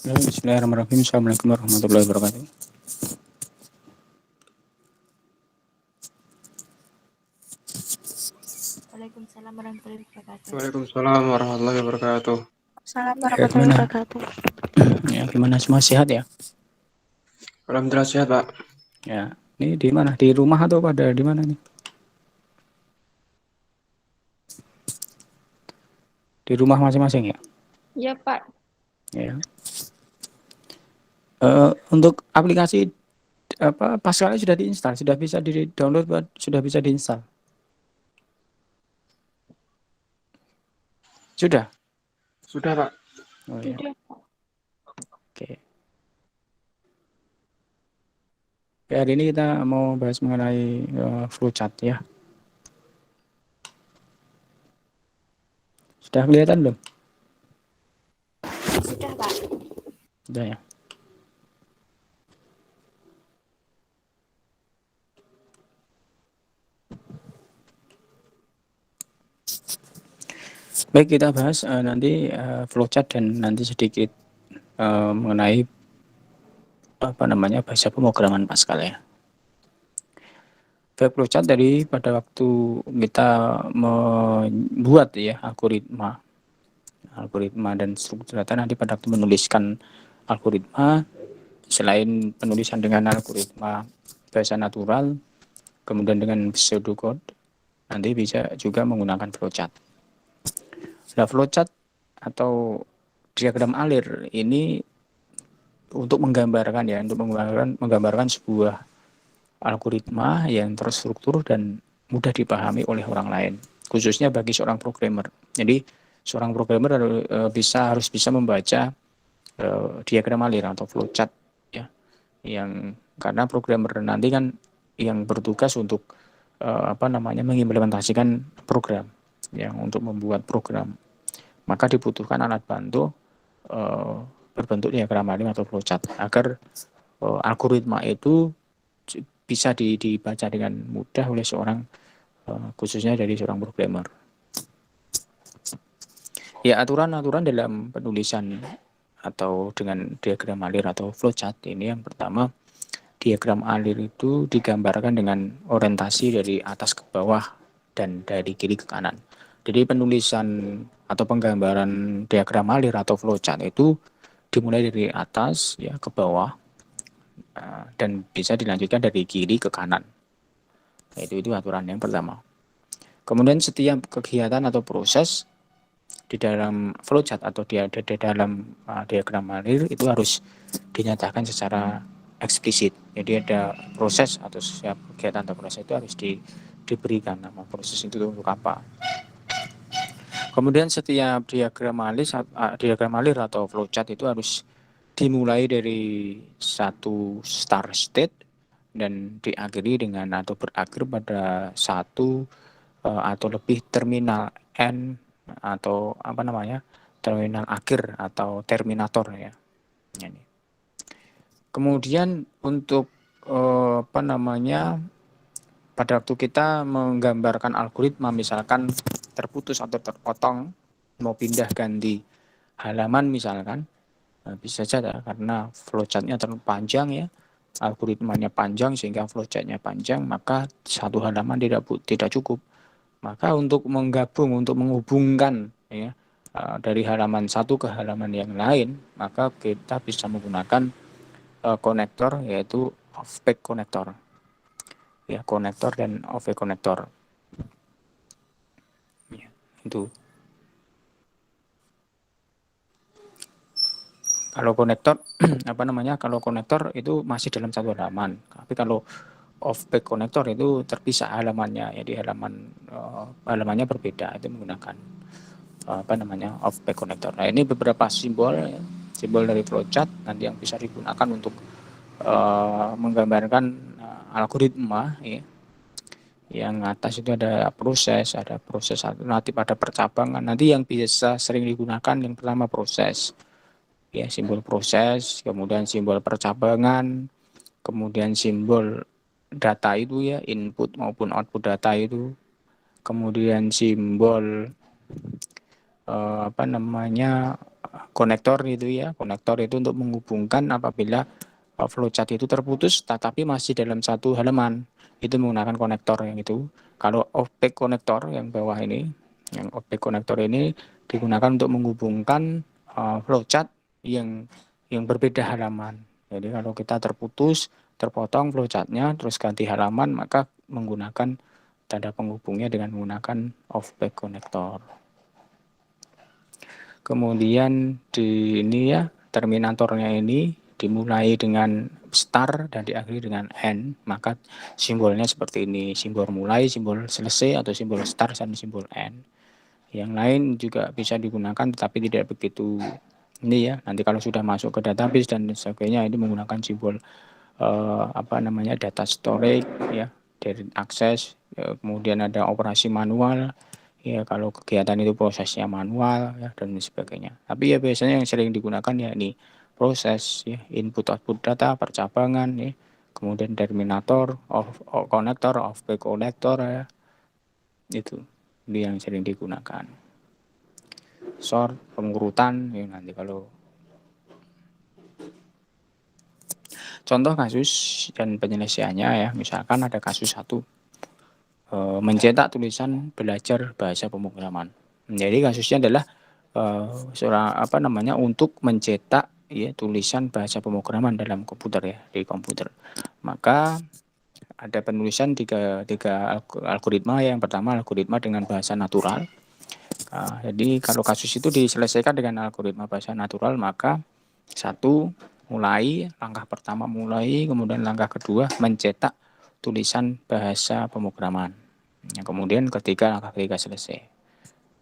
Bismillahirrahmanirrahim. Assalamualaikum warahmatullahi wabarakatuh. Waalaikumsalam warahmatullahi wabarakatuh. Waalaikumsalam warahmatullahi wabarakatuh. Salam Ya, warahmatullahi gimana? wabarakatuh. Ya, gimana semua sehat ya? Alhamdulillah sehat, Pak. Ya, ini di mana? Di rumah atau pada di mana nih? Di rumah masing-masing ya? Ya Pak. Ya. Untuk aplikasi apa Pascal sudah diinstal, sudah bisa di-download, sudah bisa diinstal. Sudah? Sudah, Pak. Oh ya. Sudah Pak. Oke. Ya, hari ini kita mau bahas mengenai flowchart ya. Sudah kelihatan belum? Sudah Pak. Sudah ya. Baik, kita bahas nanti flowchart dan nanti sedikit mengenai apa namanya bahasa pemrograman Pascal ya. Flowchart dari pada waktu kita membuat ya algoritma dan struktur data, nanti pada waktu menuliskan algoritma, selain penulisan dengan algoritma bahasa natural, kemudian dengan pseudocode, nanti bisa juga menggunakan flowchart. Nah, flowchart atau diagram alir ini untuk menggambarkan sebuah algoritma yang terstruktur dan mudah dipahami oleh orang lain, khususnya bagi seorang programmer. Jadi seorang programmer harus bisa membaca diagram alir atau flowchart ya, yang karena programmer nanti kan yang bertugas untuk mengimplementasikan program, yang untuk membuat program, maka dibutuhkan alat bantu berbentuk diagram alir atau flowchart agar algoritma itu bisa dibaca dengan mudah oleh seorang khususnya dari seorang programmer. Ya, aturan-aturan dalam penulisan atau dengan diagram alir atau flowchart ini, yang pertama, diagram alir itu digambarkan dengan orientasi dari atas ke bawah dan dari kiri ke kanan. Jadi penulisan atau penggambaran diagram alir atau flowchart itu dimulai dari atas ya ke bawah dan bisa dilanjutkan dari kiri ke kanan. Itu aturan yang pertama. Kemudian setiap kegiatan atau proses di dalam flowchart atau di dalam diagram alir itu harus dinyatakan secara eksplisit. Jadi ada proses atau setiap kegiatan atau proses itu harus diberikan nama proses itu untuk apa. Kemudian setiap diagram alir atau flowchart itu harus dimulai dari satu start state dan diakhiri dengan atau berakhir pada satu atau lebih terminal end atau terminal akhir atau terminator ya. Ini. Kemudian untuk pada waktu kita menggambarkan algoritma, misalkan terputus atau terpotong, mau pindah ganti halaman misalkan, bisa saja karena flowchartnya terlalu panjang ya, algoritmanya panjang sehingga flowchartnya panjang, maka satu halaman tidak cukup. Maka untuk menghubungkan ya dari halaman satu ke halaman yang lain, maka kita bisa menggunakan konektor, yaitu off-back konektor. Ya, konektor dan off-back konektor. Ya, itu. Kalau konektor kalau konektor itu masih dalam satu halaman. Tapi kalau off-back konektor itu terpisah halamannya, jadi halamannya berbeda, itu menggunakan off-back konektor. Nah, ini beberapa simbol dari flowchart nanti yang bisa digunakan untuk menggambarkan algoritma ya. Yang atas itu ada proses alternatif, ada percabangan. Nanti yang biasa sering digunakan yang pertama proses. Ya, simbol proses, kemudian simbol percabangan, kemudian simbol data itu ya, input maupun output data itu. Kemudian simbol konektor itu ya. Konektor itu untuk menghubungkan apabila flowchart itu terputus tetapi masih dalam satu halaman. Itu menggunakan konektor yang itu. Kalau opaque konektor yang bawah ini, yang opaque konektor ini digunakan untuk menghubungkan flowchart yang berbeda halaman. Jadi kalau kita terputus, terpotong flowchartnya, terus ganti halaman, maka menggunakan tanda penghubungnya dengan menggunakan off-back connector. Kemudian di ini ya, terminatornya ini dimulai dengan star dan diakhiri dengan n, maka simbolnya seperti ini, simbol mulai, simbol selesai, atau simbol star dan simbol n. Yang lain juga bisa digunakan tetapi tidak begitu ini ya. Nanti kalau sudah masuk ke database dan sebagainya, ini menggunakan simbol data storage ya, dari akses, ya, kemudian ada operasi manual ya, kalau kegiatan itu prosesnya manual ya, dan sebagainya. Tapi ya biasanya yang sering digunakan ya ini proses ya, input output data, percabangan ya, kemudian terminator, connector, off-back connector ya, itu yang sering digunakan. Sort, pengurutan ya, nanti kalau contoh kasus dan penyelesaiannya ya, misalkan ada kasus 1, mencetak tulisan belajar bahasa pemrograman. Jadi kasusnya adalah untuk mencetak ya tulisan bahasa pemrograman dalam komputer ya, di komputer. Maka ada penulisan tiga algoritma. Yang pertama algoritma dengan bahasa natural. Jadi kalau kasus itu diselesaikan dengan algoritma bahasa natural, maka 1 mulai, langkah pertama mulai, kemudian langkah kedua mencetak tulisan bahasa pemrograman. Kemudian langkah ketiga selesai.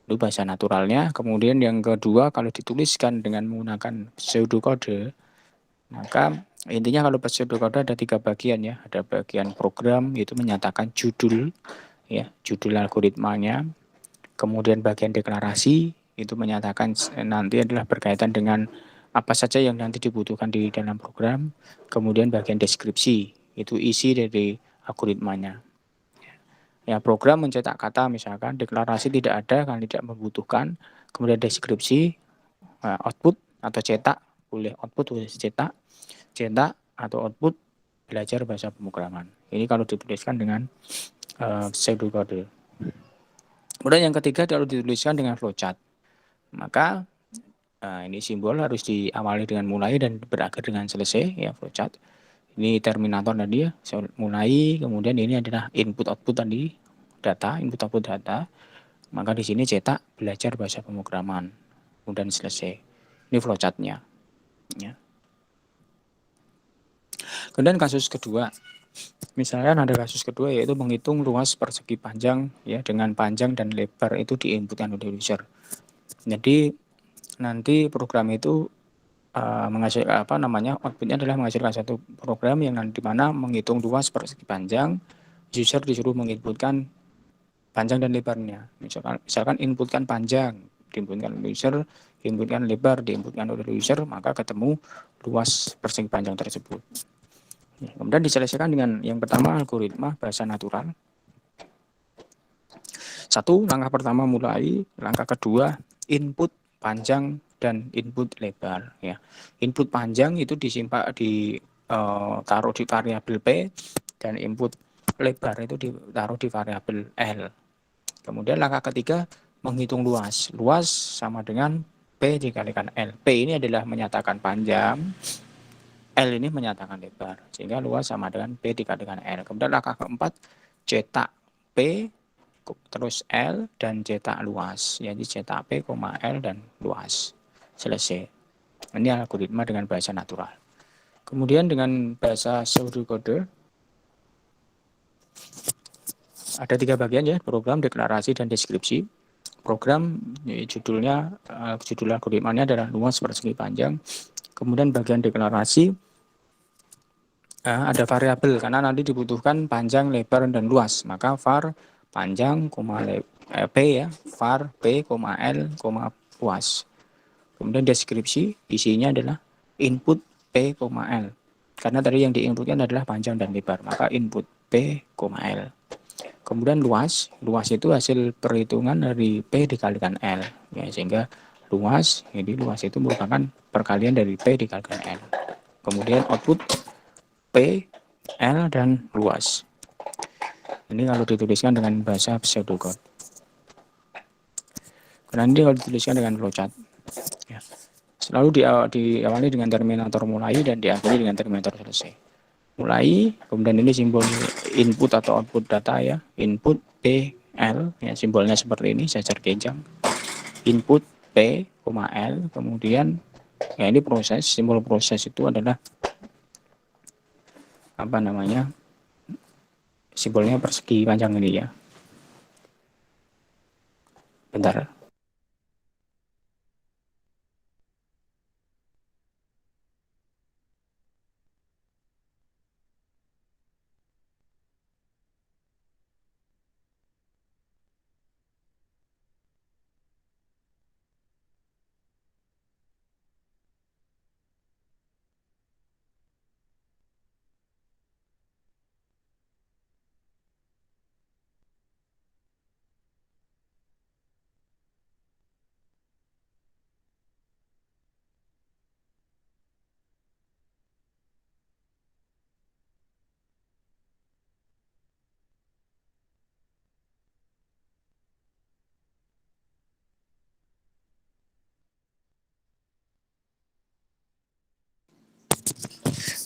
Itu bahasa naturalnya. Kemudian yang kedua, kalau dituliskan dengan menggunakan pseudocode, maka intinya kalau pseudocode ada 3 bagian ya. Ada bagian program, itu menyatakan judul ya, judul algoritmanya. Kemudian bagian deklarasi itu menyatakan nanti adalah berkaitan dengan apa saja yang nanti dibutuhkan di dalam program. Kemudian bagian deskripsi itu isi dari algoritmanya. Ya, program mencetak kata misalkan, deklarasi tidak ada kan tidak membutuhkan. Kemudian deskripsi, output atau cetak, boleh output boleh cetak atau output belajar bahasa pemrograman. Ini kalau dituliskan dengan pseudocode. Kemudian yang ketiga kalau dituliskan dengan flowchart, maka ini simbol harus diawali dengan mulai dan berakhir dengan selesai ya, flowchart. Ini terminator tadi ya, mulai, kemudian ini adalah input output tadi, data, input output data. Maka di sini cetak belajar bahasa pemrograman, kemudian selesai. Ini flowchartnya. Ya. Kemudian kasus kedua, misalnya ada kasus kedua yaitu menghitung luas persegi panjang ya, dengan panjang dan lebar itu diinputkan oleh user. Jadi nanti program itu menghasilkan outputnya adalah menghasilkan satu program yang dimana menghitung luas persegi panjang. User disuruh menginputkan panjang dan lebarnya. Misalkan inputkan panjang, diinputkan oleh user, inputkan lebar, diinputkan oleh user, maka ketemu luas persegi panjang tersebut. Kemudian diselesaikan dengan yang pertama algoritma bahasa natural. 1, langkah pertama mulai, langkah kedua input panjang dan input lebar ya. Input panjang itu taruh di variabel P, dan input lebar itu ditaruh di variabel L. Kemudian langkah ketiga menghitung luas. Luas sama dengan P dikalikan L. P ini adalah menyatakan panjang, L ini menyatakan lebar, sehingga luas sama dengan P dikalikan L. Kemudian langkah keempat cetak P terus L dan cetak luas. Jadi cetak P, L dan luas. Selesai. Ini algoritma dengan bahasa natural. Kemudian dengan bahasa pseudocode ada 3 bagian ya, program, deklarasi, dan deskripsi. Program judul algoritmanya adalah luas persegi panjang. Kemudian bagian deklarasi ada variabel karena nanti dibutuhkan panjang, lebar, dan luas. Maka var panjang, P ya, var P, L, luas. Kemudian deskripsi isinya adalah input P, L. Karena tadi yang diinputkan adalah panjang dan lebar, maka input P, L. Kemudian luas itu hasil perhitungan dari P dikalikan L, ya, sehingga luas. Jadi luas itu merupakan perkalian dari P dikalikan L. Kemudian output P, L, dan luas. Ini kalau dituliskan dengan bahasa pseudocode. Karena ini kalau dituliskan dengan flowchart. Ya. Selalu diawali dengan terminator mulai dan diakhiri dengan terminator selesai. Mulai, kemudian ini simbol input atau output data ya. Input P, L, ya, simbolnya seperti ini, sejar genjang. Input P, L, kemudian ya ini proses, simbol proses itu adalah apa namanya, simbolnya persegi panjang ini ya. Bentar.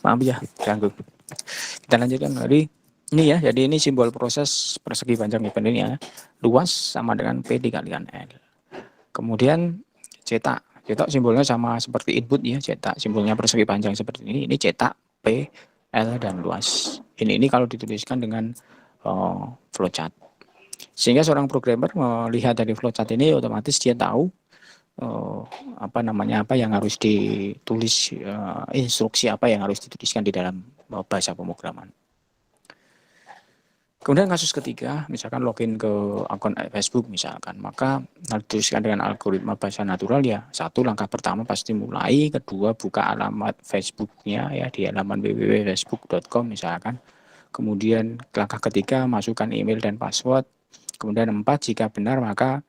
Maaf ya, ganggu. Kita lanjutkan dari ini ya. Jadi ini simbol proses persegi panjang event ini ya. Luas sama dengan P dikalikan L. Kemudian cetak. Cetak simbolnya sama seperti input ya. Cetak simbolnya persegi panjang seperti ini. Ini cetak P, L, dan luas. Ini kalau dituliskan dengan flowchart. Sehingga seorang programmer melihat dari flowchart ini otomatis dia tahu apa yang harus ditulis, instruksi apa yang harus dituliskan di dalam bahasa pemrograman. Kemudian kasus ketiga, misalkan login ke akun Facebook misalkan, maka dituliskan dengan algoritma bahasa natural ya. Satu, langkah pertama pasti mulai, kedua buka alamat Facebooknya ya di halaman www.facebook.com misalkan. Kemudian langkah ketiga masukkan email dan password. Kemudian 4, jika benar maka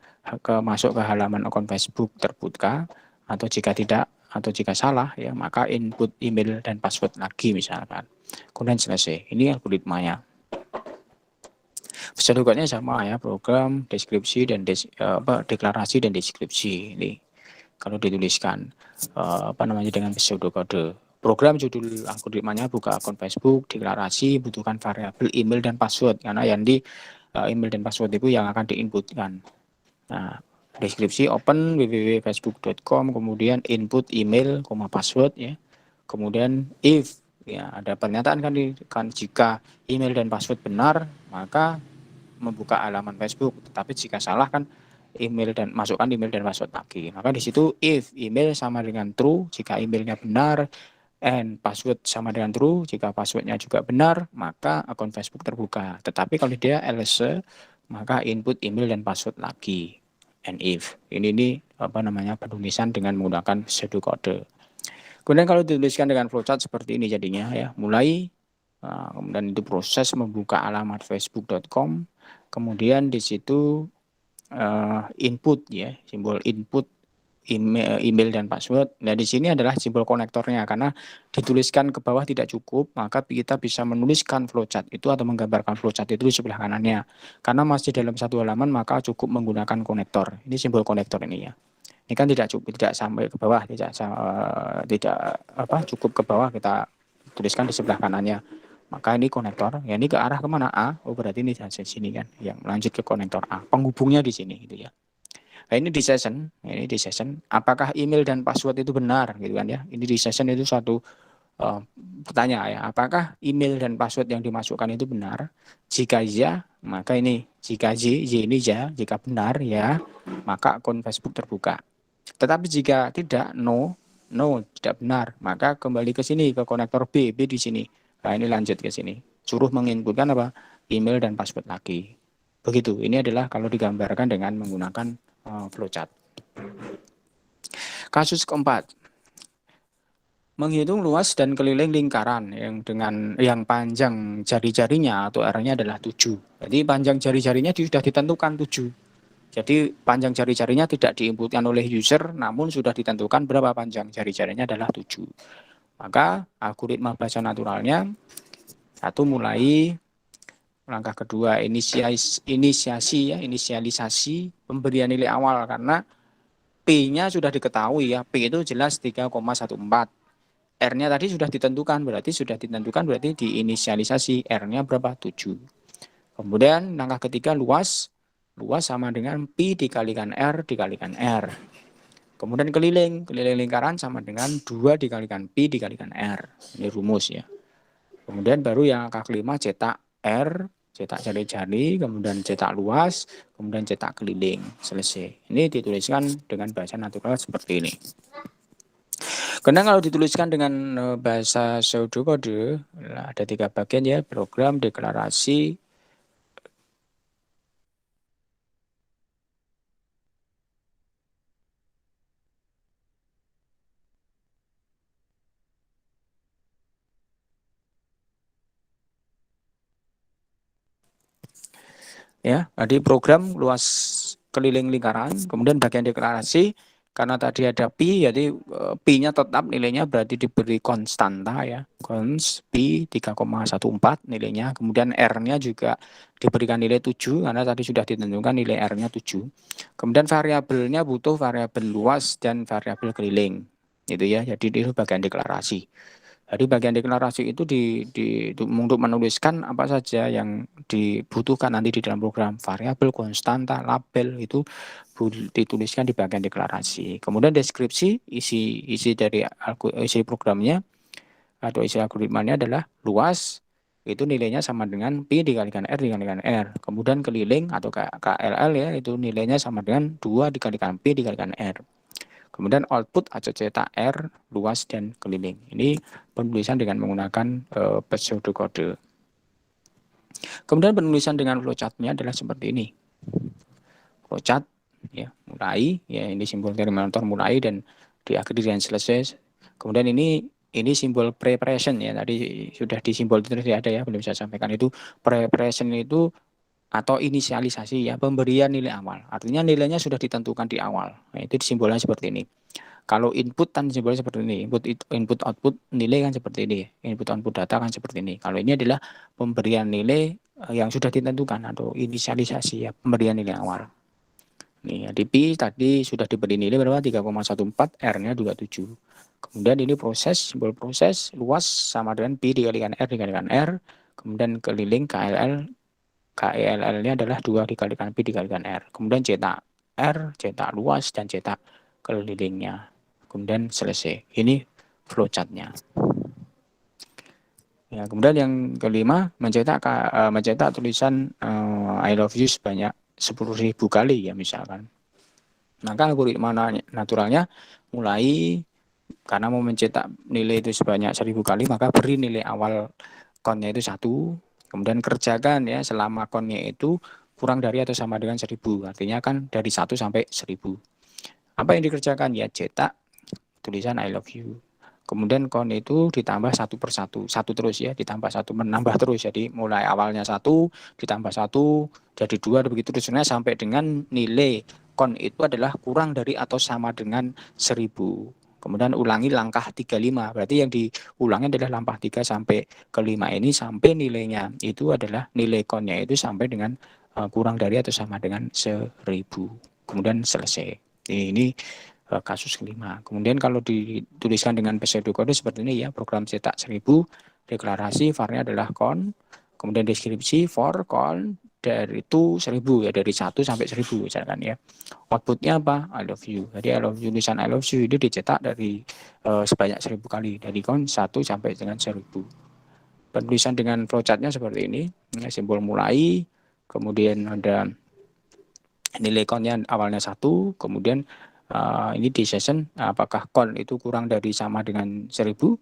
masuk ke halaman akun Facebook terbuka, atau jika tidak atau jika salah ya maka input email dan password lagi misalkan. Kemudian selesai. Ini algoritmanya. Pseudocode-nya sama ya, program, deskripsi dan deklarasi dan deskripsi. Ini kalau dituliskan dengan pseudocode. Program judul algoritmanya buka akun Facebook, deklarasi butuhkan variabel email dan password karena yang di email dan password itu yang akan diinputkan. Nah, deskripsi open www.facebook.com, kemudian input email, password ya. Kemudian if ya ada pernyataan kan jika email dan password benar maka membuka halaman Facebook, tetapi jika salah kan masukkan email dan password lagi. Maka di situ if email sama dengan true jika emailnya benar, and password sama dengan true jika passwordnya juga benar, maka akun Facebook terbuka. Tetapi kalau dia else, maka input email dan password lagi. And if ini penulisan dengan menggunakan pseudocode. Kemudian kalau dituliskan dengan flowchart seperti ini jadinya ya, mulai kemudian itu proses membuka alamat facebook.com, kemudian di situ input ya, simbol input email dan password. Nah, di sini adalah simbol konektornya karena dituliskan ke bawah tidak cukup, maka kita bisa menuliskan flowchart itu atau menggambarkan flowchart itu di sebelah kanannya. Karena masih dalam satu halaman maka cukup menggunakan konektor. Ini simbol konektor ini ya. Ini kan tidak cukup, tidak sampai ke bawah, tidak cukup ke bawah, kita tuliskan di sebelah kanannya. Maka ini konektor, ya ini ke arah kemana? A. Oh berarti ini di sini kan, yang lanjut ke konektor A. Penghubungnya di sini gitu ya. Nah, ini di session, apakah email dan password itu benar gitu kan ya. Ini di session itu satu pertanyaan ya, apakah email dan password yang dimasukkan itu benar? Jika iya, maka ini jika Y ini ya, jika benar ya, maka akun Facebook terbuka. Tetapi jika tidak, no tidak benar, maka kembali ke sini ke konektor B di sini. Nah, ini lanjut ke sini. Suruh menginputkan apa? Email dan password lagi. Begitu. Ini adalah kalau digambarkan dengan menggunakan flowchart. Kasus keempat, menghitung luas dan keliling lingkaran yang panjang jari-jarinya atau R-nya adalah 7. Jadi panjang jari-jarinya sudah ditentukan 7. Jadi panjang jari-jarinya tidak diinputkan oleh user, namun sudah ditentukan berapa panjang jari-jarinya adalah 7. Maka algoritma bahasa naturalnya satu mulai langkah kedua inisialisasi pemberian nilai awal karena P-nya sudah diketahui ya. P itu jelas 3,14. R-nya tadi sudah ditentukan berarti diinisialisasi R-nya berapa? 7. Kemudian langkah ketiga luas sama dengan Pi dikalikan R dikalikan R. Kemudian keliling lingkaran sama dengan 2 dikalikan Pi dikalikan R. Ini rumus ya. Kemudian baru yang angka kelima cetak R, cetak jari-jari, kemudian cetak luas, kemudian cetak keliling. Selesai. Ini dituliskan dengan bahasa natural seperti ini. Karena kalau dituliskan dengan bahasa pseudocode, ada 3 bagian ya, program, deklarasi, ya. Jadi program luas keliling lingkaran, kemudian bagian deklarasi karena tadi ada pi, jadi pi-nya tetap nilainya berarti diberi konstanta ya. Cons pi 3,14 nilainya, kemudian R-nya juga diberikan nilai 7 karena tadi sudah ditentukan nilai R-nya 7. Kemudian variabelnya butuh variabel luas dan variabel keliling. Gitu ya. Jadi itu bagian deklarasi. Jadi bagian deklarasi itu untuk menuliskan apa saja yang dibutuhkan nanti di dalam program, variabel, konstanta, label itu dituliskan di bagian deklarasi. Kemudian deskripsi isi dari isi programnya atau isi algoritmanya adalah luas itu nilainya sama dengan Pi dikalikan R dikalikan R. Kemudian keliling atau KLL ya itu nilainya sama dengan 2 dikalikan Pi dikalikan R. Kemudian output atau cetak R, luas, dan keliling. Ini penulisan dengan menggunakan pseudocode. Kemudian penulisan dengan flowchart-nya adalah seperti ini. Flowchart, ya, mulai, ya ini simbol terminator mulai dan diakhiri dengan selesai. Kemudian ini simbol preparation ya, tadi sudah di simbol itu ada ya, belum saya sampaikan itu. Preparation itu atau inisialisasi ya, pemberian nilai awal. Artinya nilainya sudah ditentukan di awal. Nah, itu simbolnya seperti ini. Kalau input kan simbolnya seperti ini. Input output nilai kan seperti ini. Input output data kan seperti ini. Kalau ini adalah pemberian nilai yang sudah ditentukan atau inisialisasi ya, pemberian nilai awal. Nih, di Pi tadi sudah diberi nilai berapa? 3,14, R-nya 27. Kemudian ini proses, simbol proses, luas sama dengan Pi dikalikan R dikalikan R. Kemudian keliling KELL-nya adalah 2 dikalikan Pi dikalikan R. Kemudian cetak R, cetak luas, dan cetak kelilingnya. Kemudian selesai. Ini flowchart-nya. Ya, kemudian yang kelima, mencetak tulisan I love you sebanyak 10.000 kali ya misalkan. Maka algoritma naturalnya mulai karena mau mencetak nilai itu sebanyak 1.000 kali, maka beri nilai awal count-nya itu 1. Kemudian kerjakan ya selama count-nya itu kurang dari atau sama dengan 1.000. Artinya kan dari 1 sampai 1.000. Apa yang dikerjakan? Ya cetak tulisan I love you. Kemudian count itu ditambah 1 per 1. 1 terus ya, ditambah 1 menambah terus. Jadi mulai awalnya 1, ditambah 1, jadi 2, begitu terusnya sampai dengan nilai count itu adalah kurang dari atau sama dengan 1.000. Kemudian ulangi langkah 35. Berarti yang diulangi adalah langkah 3 sampai ke 5 ini sampai nilainya itu adalah nilai count-nya itu sampai dengan kurang dari atau sama dengan 1.000. Kemudian selesai. Ini kasus kelima. Kemudian kalau dituliskan dengan pseudocode seperti ini ya, program cetak 1.000, deklarasi var-nya adalah count, kemudian deskripsi for count dari itu 1.000 ya, dari 1 sampai 1.000 misalkan ya. Outputnya apa? I love you. Jadi I love you, tulisan I love you itu dicetak dari sebanyak 1.000 kali, dari count 1 sampai dengan 1.000. Penulisan dengan flowchart-nya seperti ini, simbol mulai, kemudian ada nilai count-nya awalnya 1, kemudian ini di session apakah count itu kurang dari sama dengan 1.000.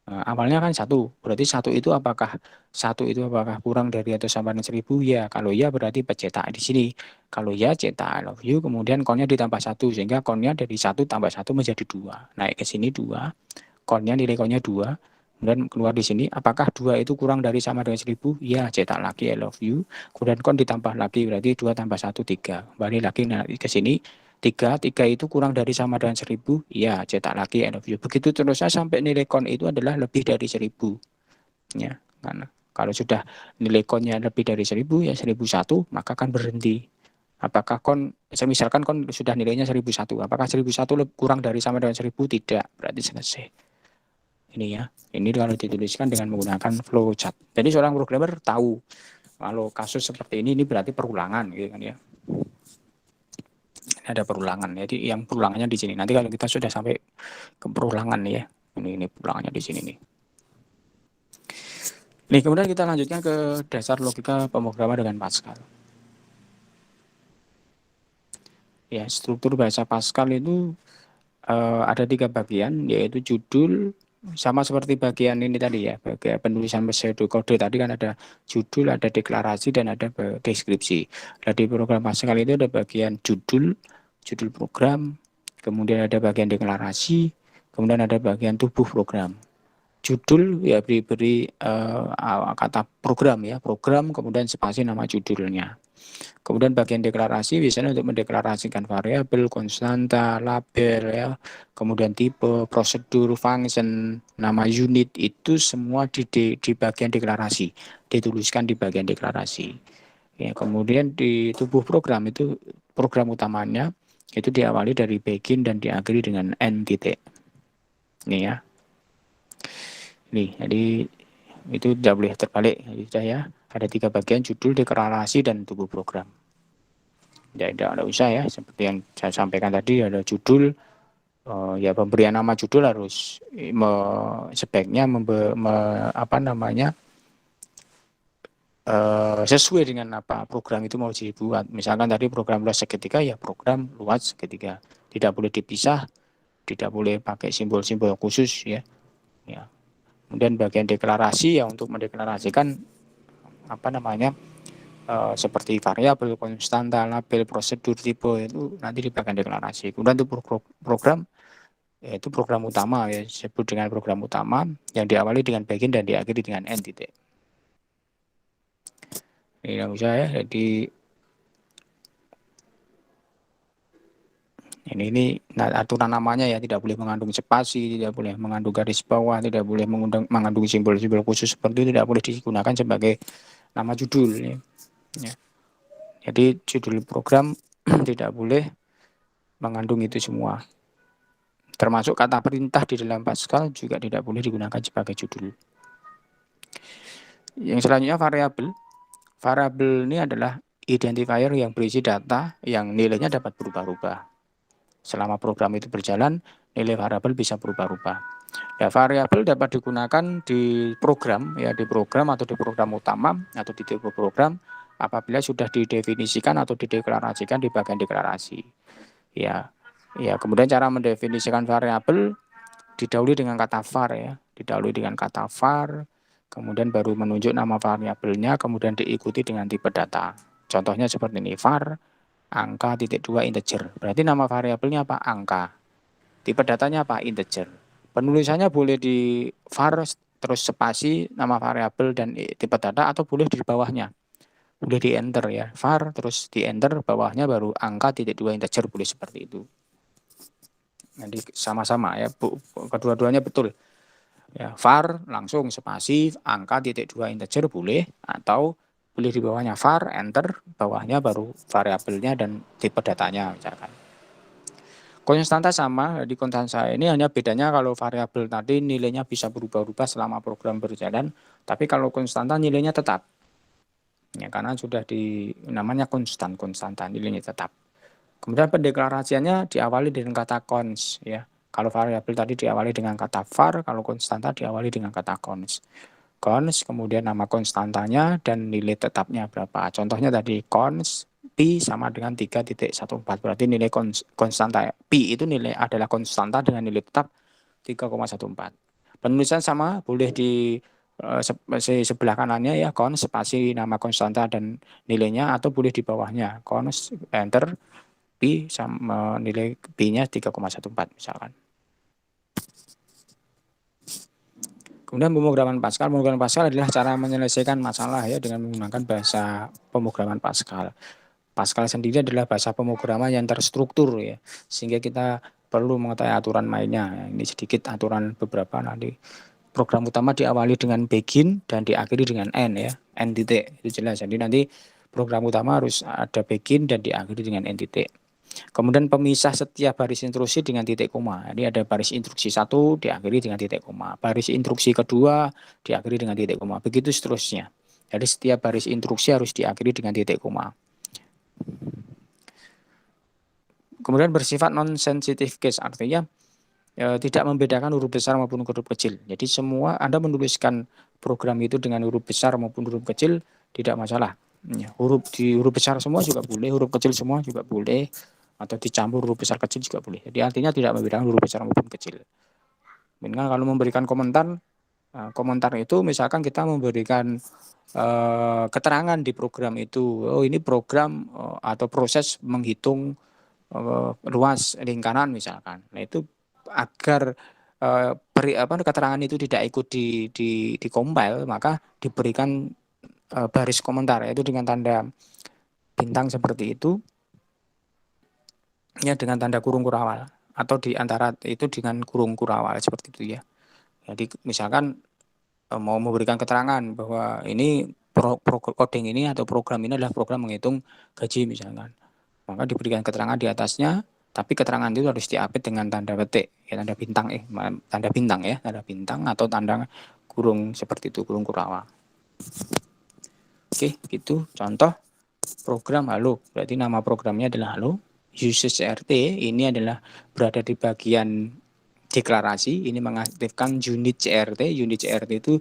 Awalnya kan 1, berarti 1 itu apakah kurang dari atau sama dengan 1.000 ya. Kalau ya berarti pencetak di sini. Kalau ya cetak I love you, kemudian count-nya ditambah 1 sehingga count-nya dari 1 tambah 1 menjadi 2. Naik ke sini 2. Count-nya nilai count-nya 2. Kemudian keluar di sini, apakah 2 itu kurang dari sama dengan 1000? Ya, cetak lagi I love you. Kemudian kon ditambah lagi, berarti 2 tambah 1, 3. Kembali lagi ke sini, 3 itu kurang dari sama dengan 1000? Ya, cetak lagi I love you. Begitu terusnya sampai nilai kon itu adalah lebih dari 1000. Ya, karena kalau sudah nilai konnya lebih dari 1000, ya 1001, maka kan berhenti. Apakah misalkan kon sudah nilainya 1001, apakah 1001 kurang dari sama dengan 1000? Tidak, berarti selesai. Ini ya, ini kalau dituliskan dengan menggunakan flowchart. Jadi seorang programmer tahu kalau kasus seperti ini berarti perulangan gitu kan ya. Ini ada perulangan. Jadi yang perulangannya di sini. Nanti kalau kita sudah sampai ke perulangan ya. Ini perulangannya di sini nih. Nih, kemudian kita lanjutkan ke dasar logika pemrograman dengan Pascal. Ya, struktur bahasa Pascal itu ada 3 bagian, yaitu judul, sama seperti bagian ini tadi ya, bagian penulisan pseudokode tadi kan ada judul, ada deklarasi, dan ada deskripsi. Nah, di program Pascal itu ada bagian judul program, kemudian ada bagian deklarasi, kemudian ada bagian tubuh program. Judul ya diberi kata program ya, program, kemudian spasi nama judulnya. Kemudian bagian deklarasi biasanya untuk mendeklarasikan variabel, konstanta, label ya, kemudian tipe, prosedur, function, nama unit, itu semua di bagian deklarasi, dituliskan di bagian deklarasi. Ya, kemudian di tubuh program itu program utamanya itu diawali dari begin dan diakhiri dengan end titik. Ini ya. Nih, jadi itu tidak boleh terbalik ya. Ada 3 bagian, judul, deklarasi, dan tubuh program. Ya, tidak usah ya, seperti yang saya sampaikan tadi, ada judul, ya pemberian nama judul harus sebaiknya sesuai dengan apa program itu mau dibuat. Misalkan tadi program luas segitiga, ya program luas segitiga. Tidak boleh dipisah, tidak boleh pakai simbol-simbol khusus ya. Ya. Kemudian bagian deklarasi ya untuk mendeklarasikan seperti variabel, konstanta, label, prosedur, tipe, itu nanti di bagian deklarasi. Kemudian untuk program, yaitu program utama ya, disebut dengan program utama yang diawali dengan begin dan diakhiri dengan end titik. Ini yang bisa ya, jadi ini aturan namanya ya, tidak boleh mengandung spasi, tidak boleh mengandung garis bawah, tidak boleh mengandung simbol-simbol khusus seperti itu, tidak boleh digunakan sebagai nama judul ya. Jadi judul program tidak boleh mengandung itu semua. Termasuk kata perintah di dalam Pascal juga tidak boleh digunakan sebagai judul. Yang selanjutnya variabel. Variabel ini adalah identifier yang berisi data yang nilainya dapat berubah-ubah. Selama program itu berjalan, nilai variabel bisa berubah-ubah. Ya, variabel dapat digunakan di program ya, di program atau di program utama atau di tipe program apabila sudah didefinisikan atau dideklarasikan di bagian deklarasi. Ya, kemudian cara mendefinisikan variabel didahului dengan kata var ya, didahului dengan kata var, kemudian baru menunjuk nama variabelnya, kemudian diikuti dengan tipe data. Contohnya seperti ini, var angka titik 2 integer. Berarti nama variabelnya apa? Angka. Tipe datanya apa? Integer. Penulisannya boleh di var terus spasi nama variabel dan tipe data, atau boleh di bawahnya. Boleh di enter ya, var terus di enter, bawahnya baru angka titik 2 integer, boleh seperti itu. Jadi sama-sama ya, kedua-duanya betul. Ya, var langsung spasi angka titik 2 integer boleh, atau boleh di bawahnya var enter, bawahnya baru variabelnya dan tipe datanya misalkan. Konstanta sama, di konstanta ini hanya bedanya kalau variabel tadi nilainya bisa berubah-ubah selama program berjalan, tapi kalau konstanta nilainya tetap. Ya, karena sudah namanya konstanta nilainya tetap. Kemudian pendeklarasiannya diawali dengan kata cons ya. Kalau variabel tadi diawali dengan kata var, kalau konstanta diawali dengan kata cons. Cons, kemudian nama konstantanya dan nilai tetapnya berapa. Contohnya tadi cons pi sama dengan 3.14. Berarti nilai konstanta pi itu adalah konstanta dengan nilai tetap 3,14. Penulisan sama, boleh di sebelah kanannya ya, cons spasi nama konstanta dan nilainya, atau boleh di bawahnya cons enter pi sama nilai pi-nya 3,14 misalkan. Kemudian pemrograman Pascal. Pemrograman Pascal adalah cara menyelesaikan masalah ya dengan menggunakan bahasa pemrograman Pascal. Pascal sendiri adalah bahasa pemrograman yang terstruktur ya, sehingga kita perlu mengetahui aturan mainnya. Ini sedikit aturan beberapa nanti. Program utama diawali dengan begin dan diakhiri dengan end ya, end titik itu jelas. Jadi nanti program utama harus ada begin dan diakhiri dengan end titik. Kemudian pemisah setiap baris instruksi dengan titik koma. Jadi ada baris instruksi 1 diakhiri dengan titik koma. Baris instruksi kedua diakhiri dengan titik koma. Begitu seterusnya. Jadi setiap baris instruksi harus diakhiri dengan titik koma. Kemudian bersifat non-sensitive case, artinya tidak membedakan huruf besar maupun huruf kecil. Jadi semua Anda menuliskan program itu dengan huruf besar maupun huruf kecil tidak masalah. Ya, huruf besar semua juga boleh, huruf kecil semua juga boleh, atau dicampur huruf besar kecil juga boleh. Jadi artinya tidak membedakan huruf besar maupun kecil. Minimal kalau memberikan komentar itu misalkan kita memberikan keterangan di program itu, oh ini program atau proses menghitung luas lingkaran misalkan. Nah itu agar keterangan itu tidak ikut di compile, maka diberikan baris komentar yaitu dengan tanda bintang seperti itu ya, dengan tanda kurung kurawal, atau di antara itu dengan kurung kurawal seperti itu ya. Jadi misalkan mau memberikan keterangan bahwa ini coding ini atau program ini adalah program menghitung gaji misalkan, maka diberikan keterangan di atasnya, tapi keterangan itu harus diapit dengan tanda petik ya, tanda bintang tanda bintang atau tanda kurung seperti itu, kurung kurawal. Oke, gitu contoh program Halo. Berarti nama programnya adalah Halo. Usage CRT ini adalah berada di bagian deklarasi, ini mengaktifkan unit CRT. Unit CRT itu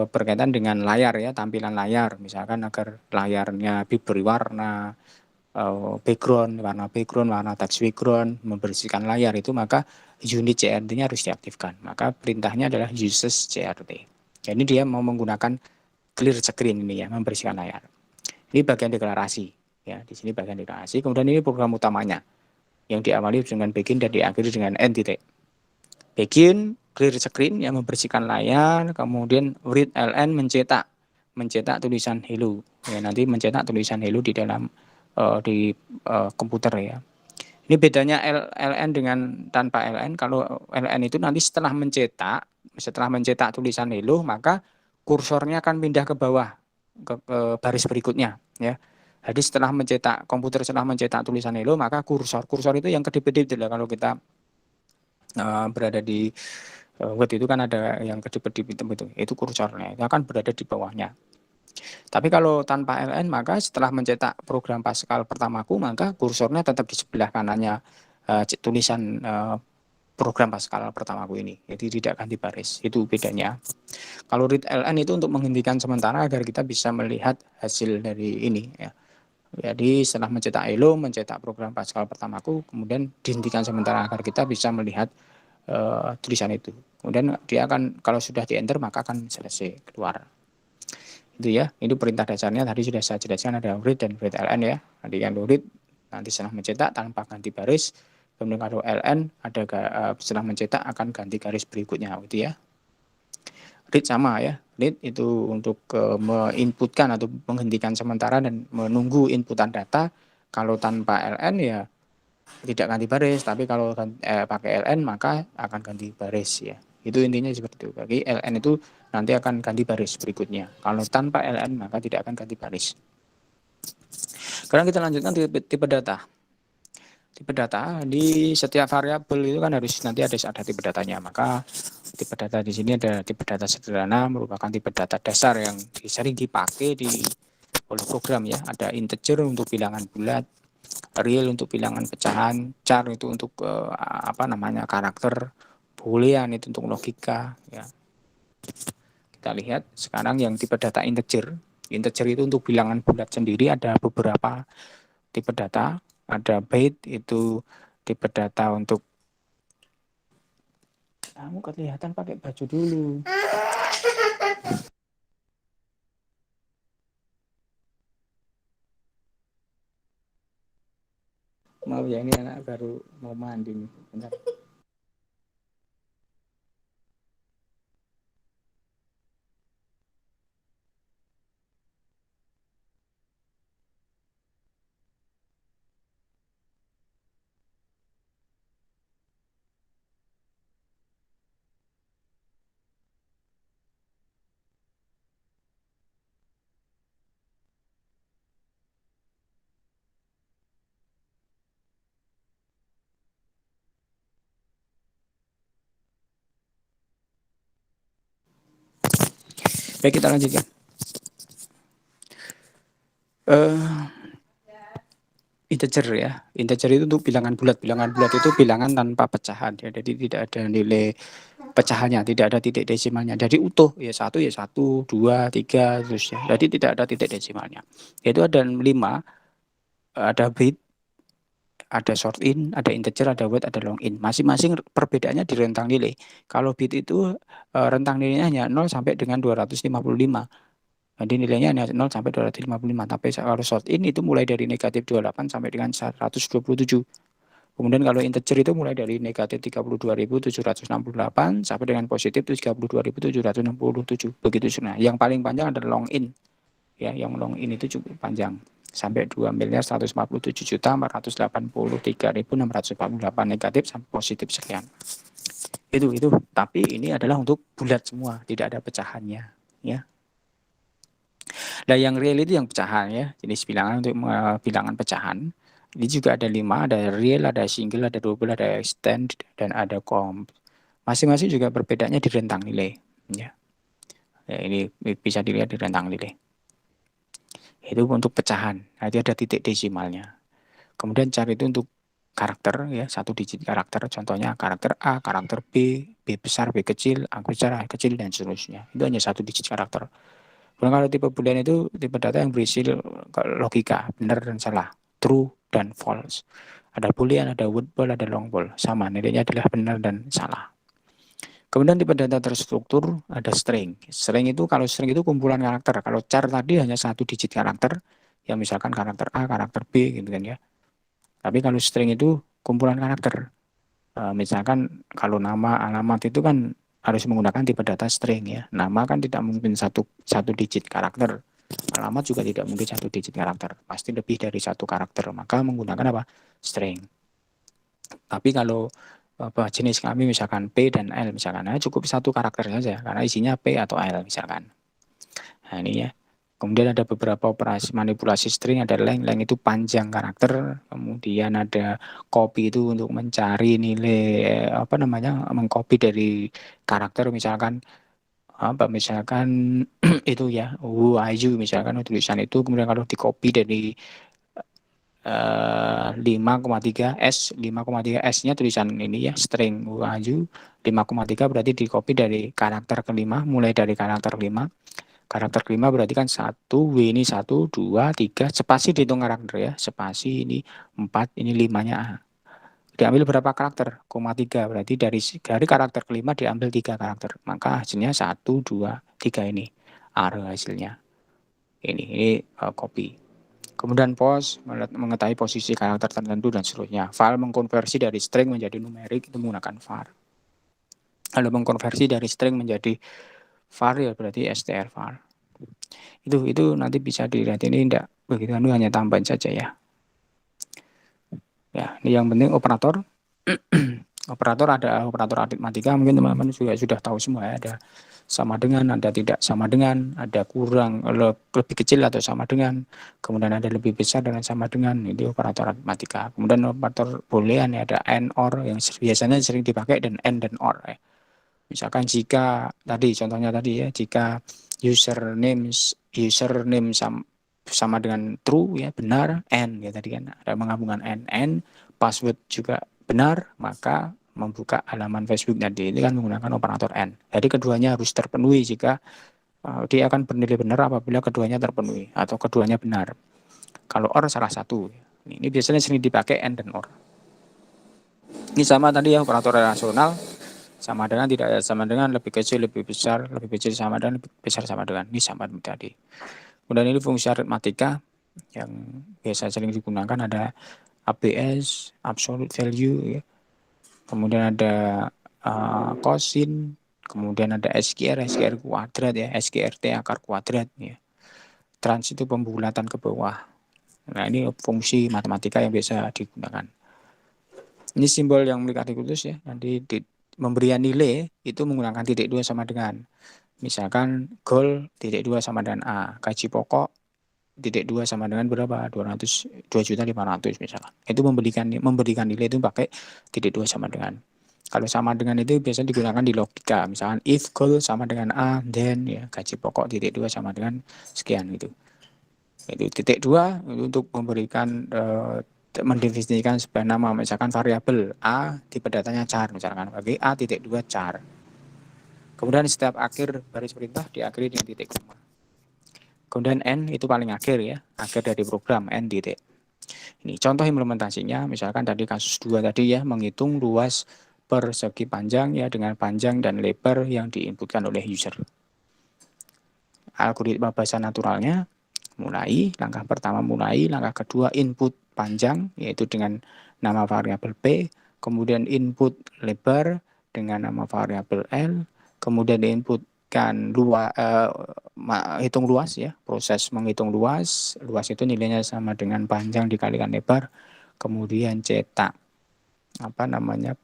berkaitan dengan layar ya, tampilan layar. Misalkan agar layarnya diberi warna, warna background, warna text background, membersihkan layar itu, maka unit CRT-nya harus diaktifkan. Maka perintahnya adalah uses CRT. Jadi dia mau menggunakan clear screen ini ya, membersihkan layar. Ini bagian deklarasi ya, di sini bagian deklarasi. Kemudian ini program utamanya yang diawali dengan begin dan diakhiri dengan end titik. Begin clear screen yang membersihkan layar, kemudian read ln mencetak tulisan hello. Ya, nanti mencetak tulisan hello di dalam komputer ya. Ini bedanya ln dengan tanpa ln. Kalau ln itu nanti setelah mencetak tulisan hello, maka kursornya akan pindah ke bawah ke baris berikutnya ya. Jadi komputer setelah mencetak tulisan hello, maka kursor itu yang kedip-kedip kalau kita berada di Word itu kan ada yang kedip-kedip itu kursornya, itu akan berada di bawahnya. Tapi kalau tanpa ln, maka setelah mencetak program Pascal pertamaku, maka kursornya tetap di sebelah kanannya tulisan program Pascal pertamaku ini. Jadi tidak ganti baris. Itu bedanya. Kalau read ln itu untuk menghentikan sementara agar kita bisa melihat hasil dari ini ya. Jadi setelah mencetak hello, mencetak program Pascal pertamaku, kemudian dihentikan sementara agar kita bisa melihat tulisan itu. Kemudian dia akan, kalau sudah di enter maka akan selesai keluar. Itu ya, itu perintah dasarnya tadi sudah saya jelaskan, ada read dan read ln ya. Nanti yang read nanti setelah mencetak tanpa ganti baris, kemudian kalau ln ada setelah mencetak akan ganti garis berikutnya gitu ya. Read sama ya, read itu untuk menginputkan atau menghentikan sementara dan menunggu inputan data. Kalau tanpa ln ya tidak ganti baris, tapi kalau pakai ln maka akan ganti baris ya. Itu intinya seperti itu. Bagi ln itu nanti akan ganti baris berikutnya. Kalau tanpa ln maka tidak akan ganti baris. Sekarang kita lanjutkan tipe data. Tipe data di setiap variabel itu kan harus nanti ada tipe datanya. Maka tipe data di sini ada tipe data sederhana, merupakan tipe data dasar yang sering dipakai oleh program ya. Ada integer untuk bilangan bulat, real untuk bilangan pecahan, char itu untuk karakter, boolean itu untuk logika ya. Kita lihat sekarang yang tipe data integer. Integer itu untuk bilangan bulat sendiri ada beberapa tipe data. Ada byte itu tipe data untuk, kamu kelihatan pakai baju dulu. Mau ya, ini anak baru mau mandi nih. Bentar. Baik, kita lanjutkan. Integer ya. Integer itu untuk bilangan bulat. Bilangan bulat itu bilangan tanpa pecahan ya. Jadi tidak ada nilai pecahannya, tidak ada titik desimalnya. Jadi utuh ya satu, 2, 3 terus ya. Jadi tidak ada titik desimalnya. Yaitu ada 5, ada bit, ada short in, ada integer, ada word, ada long in. Masing-masing perbedaannya di rentang nilai. Kalau bit itu rentang nilainya hanya 0 sampai dengan 255. Jadi nilainya hanya 0 sampai 255. Tapi kalau short in itu mulai dari negatif 28 sampai dengan 127. Kemudian kalau integer itu mulai dari negatif 32.768 sampai dengan positif 32.767. Begitu sudah. Yang paling panjang adalah long in. Ya, yang long in itu cukup panjang. Sampai 2.147.483.648 negatif sampai positif sekian. Itu. Tapi ini adalah untuk bulat semua, tidak ada pecahannya, ya. Nah, yang real itu yang pecahan ya, jenis bilangan untuk bilangan pecahan. Ini juga ada 5, ada real, ada single, ada double, ada extend, dan ada comp. Masing-masing juga berbedanya di rentang nilai. Ya. Ya, ini bisa dilihat di rentang nilai. Itu untuk pecahan, nanti ada titik desimalnya. Kemudian cari itu untuk karakter ya, 1 digit karakter. Contohnya karakter A, karakter B, B besar, B kecil, A besar, A kecil, dan seterusnya. Itu hanya 1 digit karakter. Kemudian kalau tipe boolean itu tipe data yang berisi logika, benar dan salah, true dan false. Ada boolean, ada word ball, ada long ball. Sama, nilainya adalah benar dan salah. Kemudian tipe data terstruktur ada string. String itu kalau string itu kumpulan karakter. Kalau char tadi hanya 1 digit karakter, ya misalkan karakter A, karakter B gitu kan ya. Tapi kalau string itu kumpulan karakter. Misalkan kalau nama, alamat itu kan harus menggunakan tipe data string ya. Nama kan tidak mungkin satu digit karakter. Alamat juga tidak mungkin 1 digit karakter. Pasti lebih dari 1 karakter. Maka menggunakan apa? String. Tapi kalau jenis kami misalkan P dan L misalkan, cukup 1 karakter saja karena isinya P atau L misalkan. Nah ini ya. Kemudian ada beberapa operasi manipulasi string, ada length itu panjang karakter, kemudian ada copy itu untuk mencari nilai mengcopy dari karakter misalkan itu ya who are you misalkan tulisan itu, kemudian kalau di copy dari 5,3 S 5,3 S-nya tulisan ini ya string who are you 5,3 berarti di copy dari karakter kelima, mulai dari karakter 5. Karakter kelima berarti kan 1, W ini 1, 2, 3, spasi dihitung karakter ya. Spasi ini 4, ini 5-nya. Diambil berapa karakter? 3, berarti dari karakter kelima diambil 3 karakter. Maka hasilnya 1, 2, 3 ini. R hasilnya. Ini copy. Kemudian pos, mengetahui posisi karakter tertentu dan seterusnya. File mengkonversi dari string menjadi numerik itu menggunakan var. Kalau mengkonversi dari string menjadi var ya berarti str var. Itu nanti bisa dilihat, ini enggak begitu, hanya tambahan saja ya. Ya, ini yang penting operator. Operator ada operator aritmatika, mungkin teman-teman juga sudah tahu semua ya. Ada sama dengan, ada tidak sama dengan, ada kurang lebih kecil atau sama dengan, kemudian ada lebih besar dengan sama dengan, itu operator aritmatika. Kemudian operator boolean ya, ada and or yang biasanya sering dipakai, dan and dan or ya. Misalkan jika tadi contohnya tadi ya, jika username sama dengan true ya, benar, and ya tadi kan ada menggabungkan and password juga benar, maka membuka halaman Facebook tadi ini kan menggunakan operator and. Jadi keduanya harus terpenuhi. Jika dia akan bernilai benar apabila keduanya terpenuhi atau keduanya benar. Kalau or salah satu. Ini biasanya sering dipakai and dan or. Ini sama tadi ya, operator relasional. Sama dengan, tidak sama dengan, lebih kecil, lebih besar, lebih kecil sama dengan, lebih besar sama dengan. Ini sama tadi. Kemudian ini fungsi aritmatika yang biasa sering digunakan, ada ABS, absolute value ya. Kemudian ada cosin, kemudian ada SQR kuadrat ya, SQRT akar kuadrat ya. Trans itu pembulatan ke bawah. Nah, ini fungsi matematika yang biasa digunakan. Ini simbol yang memiliki khusus ya. Nanti pemberian nilai itu menggunakan titik 2 sama dengan. Misalkan goal titik 2 sama dengan A. Gaji pokok titik 2 sama dengan berapa? 2.500.000 misalkan. Itu memberikan nilai itu pakai titik 2 sama dengan. Kalau sama dengan itu biasanya digunakan di logika. Misalkan if goal sama dengan A, then ya gaji pokok titik 2 sama dengan sekian gitu. Itu titik 2 untuk memberikan mendefinisikan sebuah nama, misalkan variabel A tipe datanya char, misalkan bagi A titik 2 char. Kemudian setiap akhir baris perintah diakhiri dengan titik koma. Kemudian N itu paling akhir ya, akhir dari program N titik. Ini contoh implementasinya, misalkan tadi kasus 2 tadi ya, menghitung luas persegi panjang ya dengan panjang dan lebar yang diinputkan oleh user. Algoritma bahasa naturalnya mulai, langkah pertama mulai, langkah kedua input panjang yaitu dengan nama variabel P, kemudian input lebar dengan nama variabel L, kemudian diinputkan hitung luas ya, proses menghitung luas, luas itu nilainya sama dengan panjang dikalikan lebar, kemudian cetak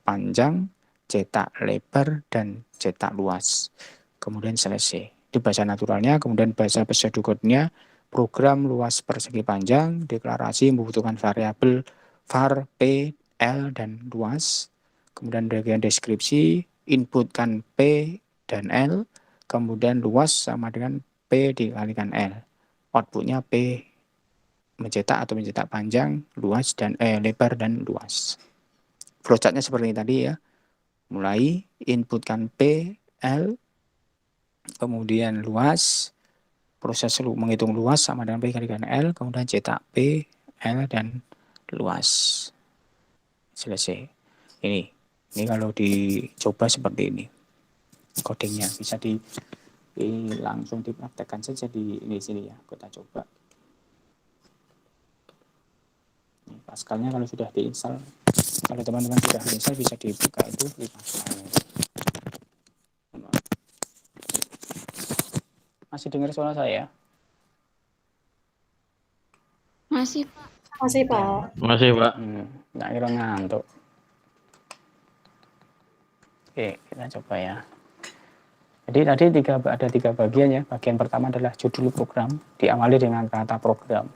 panjang, cetak lebar dan cetak luas. Kemudian selesai. Itu bahasa naturalnya, kemudian bahasa pseudocode-nya program luas persegi panjang, deklarasi membutuhkan variabel var, P, L dan luas. Kemudian bagian deskripsi inputkan P dan L, kemudian luas sama dengan P dikalikan L. Outputnya P mencetak atau mencetak panjang, luas dan lebar dan luas. Flowchart-nya seperti ini tadi ya. Mulai inputkan P, L, kemudian luas, proses menghitung luas sama dengan P kalikan L, kemudian cetak P, L, dan luas. Selesai. Ini kalau dicoba seperti ini. Codingnya bisa langsung dipraktekkan saja di sini ya. Kita coba. Pascalnya kalau sudah diinstal, kalau teman-teman sudah diinstal bisa dibuka itu di Pascal. Masih dengar suara saya? Masih, Pak. Masih, Pak. Masih, Pak. Nggak kira ngantuk. Oke, kita coba ya. Jadi tadi ada tiga bagian ya. Bagian pertama adalah judul program, diawali dengan kata program.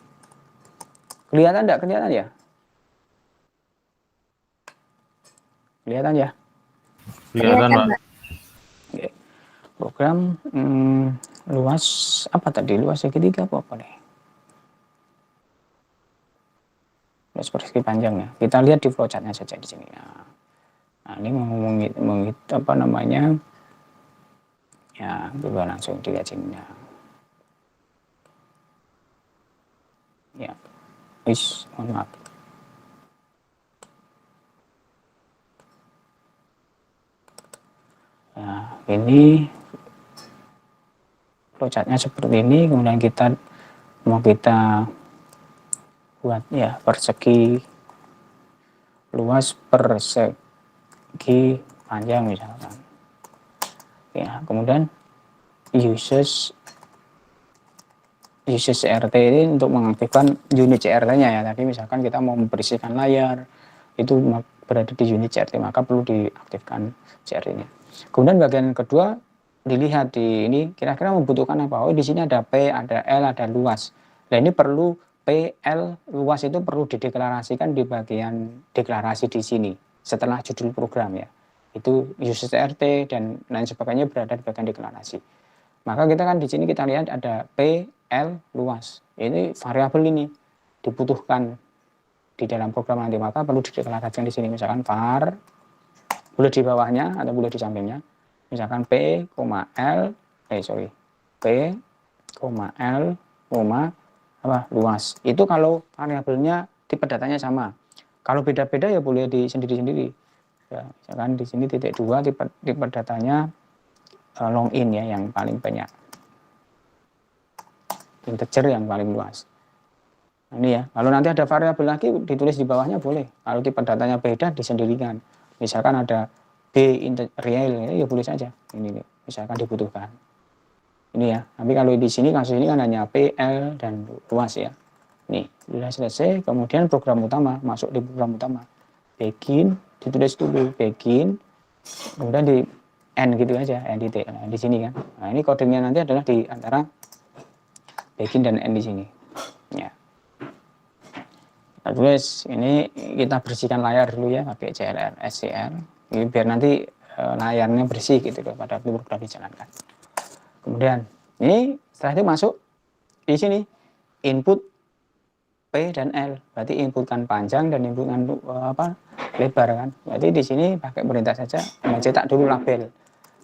Kelihatan enggak? Kelihatan ya? Kelihatan ya? Kelihatan, Pak. Oke. Program luas apa tadi? Luas segitiga apa nih? Luas persegi panjangnya. Kita lihat di flowchart-nya saja di sini. Nah, ini mau apa namanya? Ya, coba langsung dilihat sini. Ya. Mohon maaf. Nah, ini flowchart-nya seperti ini, kemudian mau kita buat ya persegi luas persegi panjang misalkan. Ya, kemudian uses CRT ini untuk mengaktifkan unit CRT-nya ya. Tadi misalkan kita mau membersihkan layar, itu berada di unit CRT, maka perlu diaktifkan CRT-nya. Kemudian bagian kedua dilihat di ini kira-kira membutuhkan apa. Oh, di sini ada P, ada L, ada luas. Nah, ini perlu P, L, luas itu perlu dideklarasikan di bagian deklarasi di sini setelah judul program ya. Itu uses CRT dan lain sebagainya berada di bagian deklarasi. Maka kita kan di sini kita lihat ada P, L, luas. Ini variabel ini dibutuhkan di dalam program nanti, maka perlu dideklarasikan di sini. Misalkan var, boleh di bawahnya atau boleh di sampingnya. Misalkan P, L, P, L, luas. Itu kalau variabelnya tipe datanya sama. Kalau beda-beda ya boleh di sendiri-sendiri. Ya, misalkan di sini titik 2 tipe datanya long in ya, yang paling banyak. Integer yang paling luas. Nah, ini ya. Kalau nanti ada variabel lagi ditulis di bawahnya boleh. Kalau tipe datanya beda disendirikan. Misalkan ada B real ya boleh saja. Ini misalkan dibutuhkan. Ini ya. Tapi kalau di sini kasus ini kan hanya P, L dan luas ya. Nih, sudah selesai. Kemudian program utama, masuk di program utama. Begin, ditulis dulu begin. Kemudian di N gitu aja, N titik. Nah, di sini kan. Nah, ini kodenya nanti adalah di antara begin dan N di sini. Ya. Nah, tulis ini kita bersihkan layar dulu ya pakai CLR SCR. Ini biar nanti layarnya bersih gitu loh pada program dijalankan. Kemudian ini setelah itu masuk di sini input P dan L, berarti inputkan panjang dan inputkan lebar kan. Berarti di sini pakai perintah saja mencetak dulu label.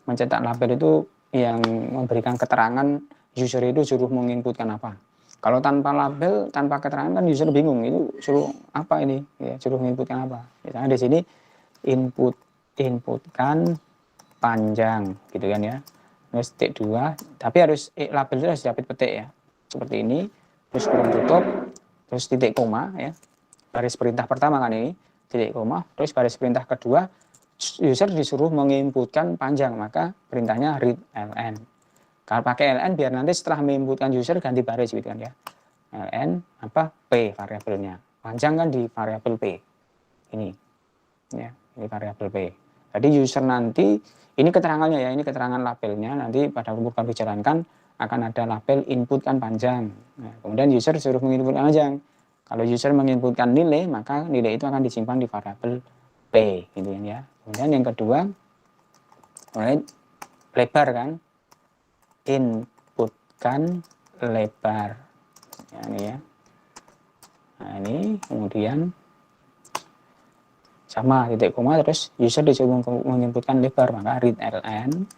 Mencetak label itu yang memberikan keterangan user itu suruh menginputkan apa. Kalau tanpa label, tanpa keterangan kan user bingung itu suruh apa ini, ya, suruh menginputkan apa. Misalnya di sini inputkan panjang gitu kan ya. Terus titik 2, tapi harus label itu harus dapat petik ya. Seperti ini, terus kurung tutup, terus titik koma ya. Baris perintah pertama kan ini, titik koma, terus baris perintah kedua user disuruh menginputkan panjang, maka perintahnya read ln. Kalau pakai ln biar nanti setelah menginputkan user ganti baris gitu kan ya. ln p variabelnya. Panjang kan di variabel p. Ini. Ya, ini variabel p. Jadi user nanti ini keterangannya ya, ini keterangan labelnya, nanti pada program dijalankan akan ada label inputkan panjang. Nah, kemudian user disuruh menginputkan panjang. Kalau user menginputkan nilai, maka nilai itu akan disimpan di variabel p gitu ya. Kemudian yang kedua, lebar kan, inputkan lebar. Ya, ini ya. Nah, ini kemudian sama titik koma, terus user disuruh menginputkan lebar, maka read ln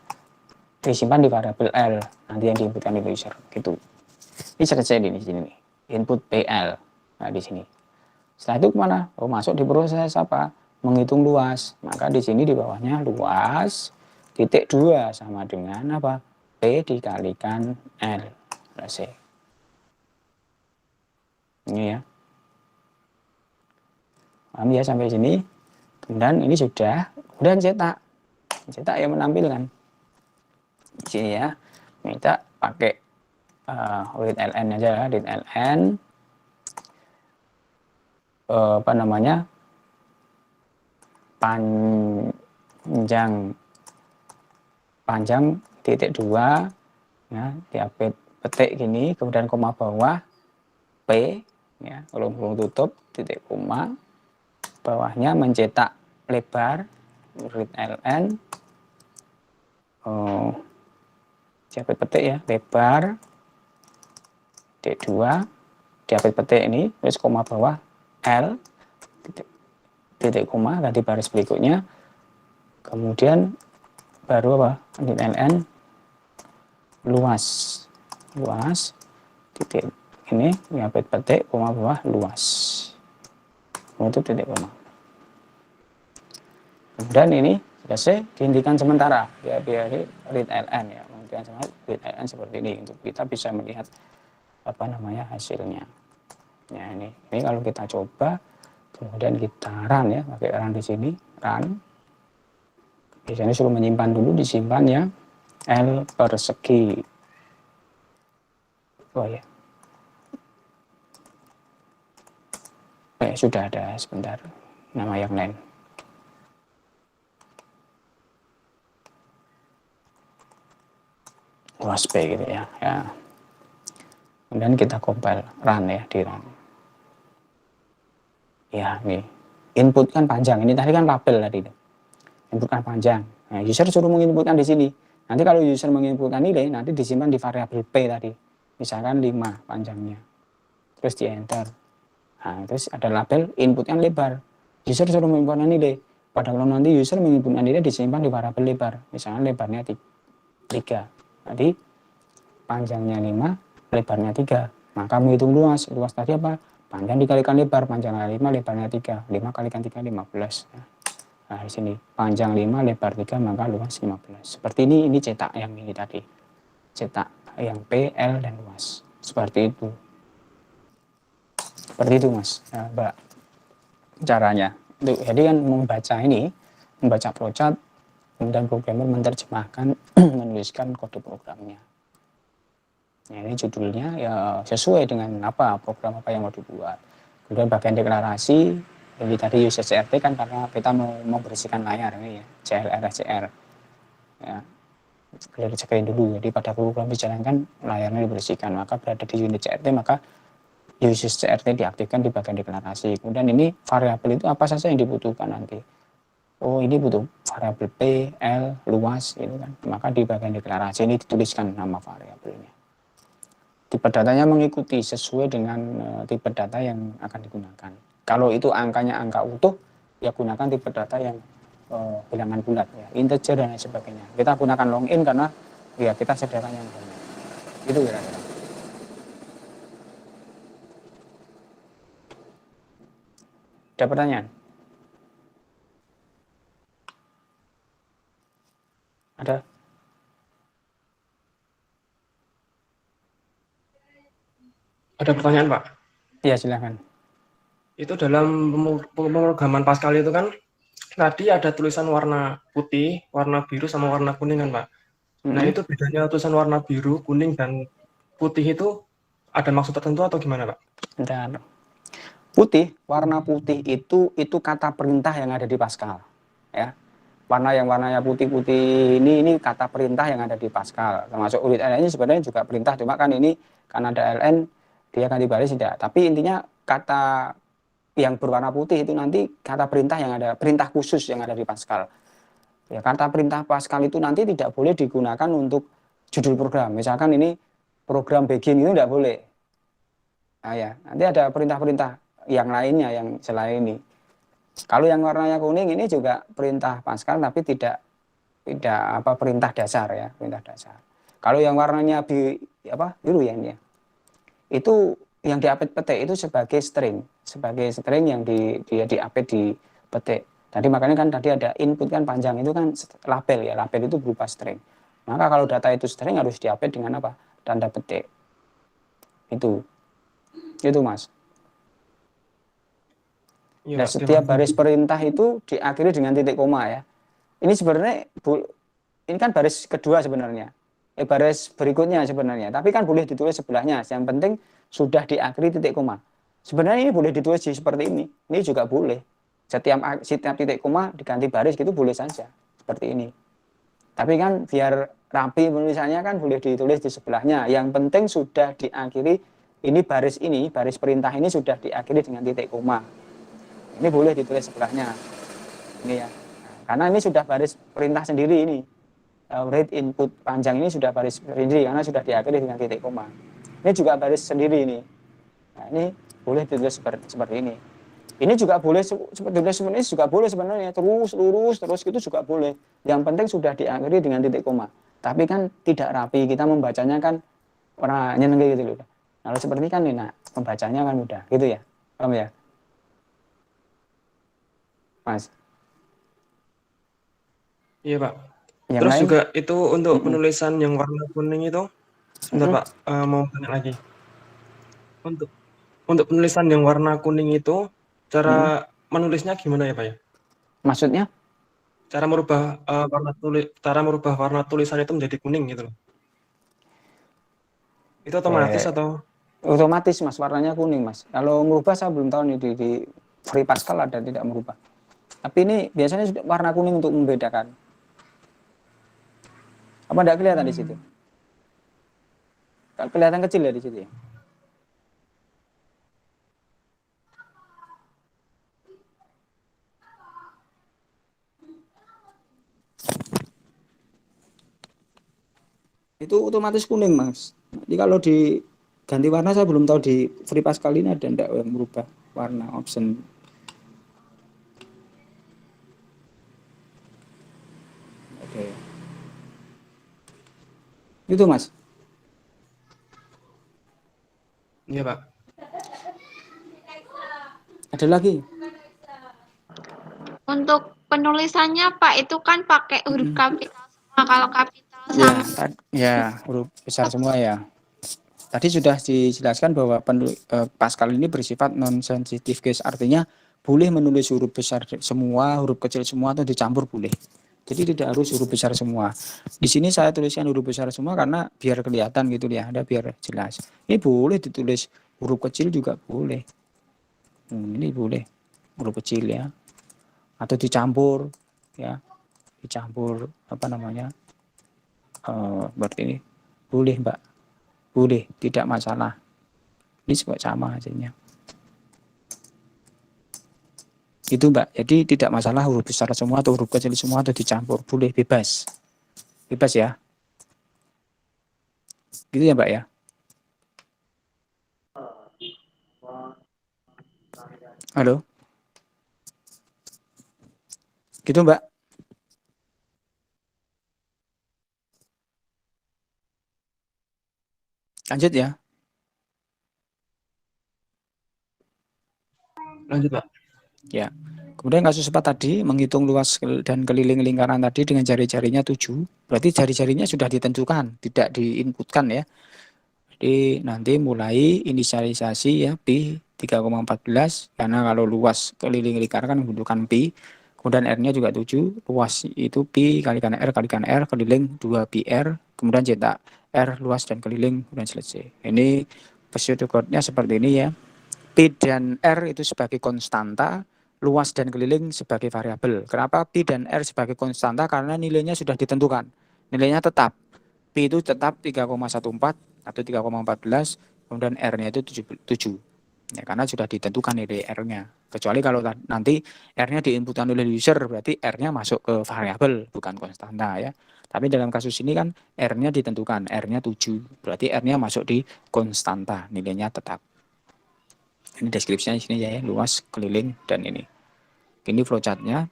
disimpan di variabel L, nanti yang diinputkan oleh user gitu. Ini selesai di sini nih, input PL. Nah di sini. Setelah itu kemana? Oh, masuk di proses apa? Menghitung luas. Maka di sini di bawahnya luas titik 2 sama dengan apa? P dikalikan L. Selesai. Ini ya. Paham ya sampai sini? Kemudian ini sudah. Kemudian cetak. Cetak yang menampilkan. Di sini ya. Minta pakai read ln aja, read ln panjang titik 2 ya, diapit petik gini, kemudian koma bawah P ya, kurung tutup titik koma, bawahnya mencetak lebar read ln diapit petik ya, lebar titik 2 diapit petik ini, terus koma bawah L titik koma, ganti baris berikutnya, kemudian baru apa? ln luas titik ini diapit petik koma bawah luas, menutup titik koma. Kemudian ini selesai, dihentikan sementara ya, biar read ln ya, kemudian read ln seperti ini untuk kita bisa melihat hasilnya. Ya ini kalau kita coba, kemudian kita run ya, pakai run di sini, run. Biasanya suruh menyimpan dulu, disimpan ya, L persegi. Oh ya. Sudah ada sebentar nama yang lain. Luas P gitu ya. Kemudian kita compile, run ya, di run. Ya, ini input kan panjang. Ini tadi kan label tadi. Input kan panjang. Nah, user suruh menginputkan di sini. Nanti kalau user menginputkan nilai, nanti disimpan di variabel P tadi. Misalkan 5 panjangnya. Terus di enter. Nah, terus ada label input yang lebar. User suruh menginputkan nilai. Padahal nanti user menginputkan nilai disimpan di variabel lebar. Misalkan lebarnya 3. Nanti panjangnya 5, lebarnya 3. Maka menghitung luas. Luas tadi apa? Panjang dikalikan lebar, panjangnya 5, lebarnya 3. 5 kalikan 3, 15. Nah, di sini panjang 5, lebar 3, maka luas 15. Seperti ini cetak yang ini tadi. Cetak yang P, L, dan luas. Seperti itu. Seperti itu, Mas. Ya, Mbak. Caranya. Jadi kan membaca flowchart, kemudian programmer menerjemahkan, menuliskan kode programnya. Ya, ini judulnya ya sesuai dengan program apa yang mau dibuat. Kemudian bagian deklarasi, jadi tadi user CRT kan karena kita mau membersihkan layar ini ya, CLR, SCR. Ya, clear screen dulu. Jadi pada program dijalankan layarnya dibersihkan, maka berada di unit CRT, maka user CRT diaktifkan di bagian deklarasi. Kemudian ini variabel itu apa saja yang dibutuhkan nanti. oh ini butuh variabel P, L, luas gitu kan. Maka di bagian deklarasi ini dituliskan nama variabelnya. Tipe datanya mengikuti sesuai dengan tipe data yang akan digunakan. Kalau itu angkanya angka utuh, ya gunakan tipe data yang bilangan bulat ya, integer dan lain sebagainya. Kita gunakan long in karena ya kita sediakan yang banyak. Itu kira-kira. Ada pertanyaan? Ada? Ada pertanyaan, Pak. Iya, silakan. Itu dalam pemrograman Pascal itu kan tadi ada tulisan warna putih, warna biru, sama warna kuning kan, Pak. Nah, itu bedanya tulisan warna biru, kuning, dan putih itu ada maksud tertentu atau gimana, Pak? Bentar. Putih, warna putih itu kata perintah yang ada di Pascal. Ya. Warnanya putih-putih ini kata perintah yang ada di Pascal. Termasuk unit LN ini sebenarnya juga perintah, cuma kan ini karena ada LN dia ganti baris tidak. Tapi intinya kata yang berwarna putih itu nanti kata perintah yang ada, perintah khusus yang ada di Pascal. Ya, kata perintah Pascal itu nanti tidak boleh digunakan untuk judul program. Misalkan ini program begin itu tidak boleh. Nah, ya, nanti ada perintah-perintah yang lainnya yang selain ini. Kalau yang warnanya kuning ini juga perintah Pascal tapi tidak perintah dasar ya, perintah dasar. Kalau yang warnanya biru ya ini ya. Itu yang diupdate petik itu sebagai string yang diupdate di petik. Tadi makanya kan tadi ada input kan panjang itu kan label itu berupa string. Maka kalau data itu string harus diupdate dengan apa? Tanda petik. Itu Mas. Iya, Nah, Pak. setiap baris perintah itu diakhiri dengan titik koma ya. Ini sebenarnya ini kan baris kedua sebenarnya. Baris berikutnya sebenarnya. Tapi kan boleh ditulis sebelahnya. Yang penting sudah diakhiri titik koma. Sebenarnya ini boleh ditulis seperti ini. Ini juga boleh. Setiap titik koma diganti baris gitu boleh saja. Seperti ini. Tapi kan biar rapi penulisannya kan boleh ditulis di sebelahnya. Yang penting sudah diakhiri baris perintah ini sudah diakhiri dengan titik koma. Ini boleh ditulis sebelahnya. Ini ya. Karena ini sudah baris perintah sendiri ini. Read input panjang ini sudah baris sendiri karena sudah diakhiri dengan titik koma. Ini juga baris sendiri ini. Nah, ini boleh ditulis seperti ini. Ini juga boleh ditulis seperti ini juga boleh sebenarnya terus lurus terus gitu juga boleh. Yang penting sudah diakhiri dengan titik koma. Tapi kan tidak rapi, kita membacanya kan orang nyenengin gitu loh. Kalau seperti ini kan enak, membacanya kan mudah gitu ya. Paham ya? Mas. Iya, Pak. Yang Terus lain? juga itu untuk penulisan yang warna kuning itu, sebentar Pak, mau tanya lagi. Untuk penulisan yang warna kuning itu, cara menulisnya gimana ya, Pak ya? Maksudnya? Cara merubah warna tulisan itu menjadi kuning gitu loh. Itu otomatis atau? Otomatis Mas, warnanya kuning Mas. Kalau merubah saya belum tahu nih di Free Pascal ada tidak merubah. Tapi ini biasanya sudah warna kuning untuk membedakan. Apa tidak kelihatan di situ? Kelihatan kecil ya di situ ya? Itu otomatis kuning Mas. Jadi kalau diganti warna saya belum tahu di Free Pascal ini ada tidak yang merubah warna option. Oke. Itu Mas. Iya Pak. Ada lagi? Untuk penulisannya Pak itu kan pakai huruf kapital semua. Kalau kapital sama Ya, huruf besar semua ya. Tadi sudah dijelaskan bahwa Pascal ini bersifat non-sensitive case, artinya boleh menulis huruf besar semua, huruf kecil semua, atau dicampur boleh. Jadi tidak harus huruf besar semua. Di sini saya tuliskan huruf besar semua karena biar kelihatan gitu ya, ada biar jelas. Ini boleh ditulis huruf kecil juga boleh. Ini boleh huruf kecil ya, atau dicampur ya, dicampur apa namanya, seperti ini boleh Mbak. Boleh, tidak masalah. Ini sama hasilnya. Itu Mbak. Jadi tidak masalah huruf besar semua atau huruf kecil semua atau dicampur, boleh bebas. Bebas ya. Gitu ya Mbak ya. Halo. Gitu Mbak. Lanjut ya. Lanjut, Pak. Ya. Kemudian kasus 4 tadi, menghitung luas dan keliling lingkaran tadi dengan jari-jarinya 7. Berarti jari-jarinya sudah ditentukan, tidak diinputkan ya. Jadi nanti mulai inisialisasi ya pi 3,14 karena kalau luas keliling lingkaran kan membutuhkan pi. Kemudian R-nya juga 7, luas itu pi kalikan R, keliling 2 pi R, kemudian cetak R luas dan keliling, kemudian selesai. Ini pseudocode-nya seperti ini ya. Pi dan R itu sebagai konstanta, luas dan keliling sebagai variabel. Kenapa pi dan R sebagai konstanta? Karena nilainya sudah ditentukan. Nilainya tetap. Pi itu tetap 3,14 atau 3,14, kemudian R-nya itu 7. Ya, karena sudah ditentukan nilai R-nya. Kecuali kalau nanti R-nya diinputkan oleh user, berarti R-nya masuk ke variabel, bukan konstanta ya. Tapi dalam kasus ini kan R-nya ditentukan, R-nya 7. Berarti R-nya masuk di konstanta, nilainya tetap. Ini deskripsinya di sini ya, luas, keliling, dan ini. Ini flowchart-nya.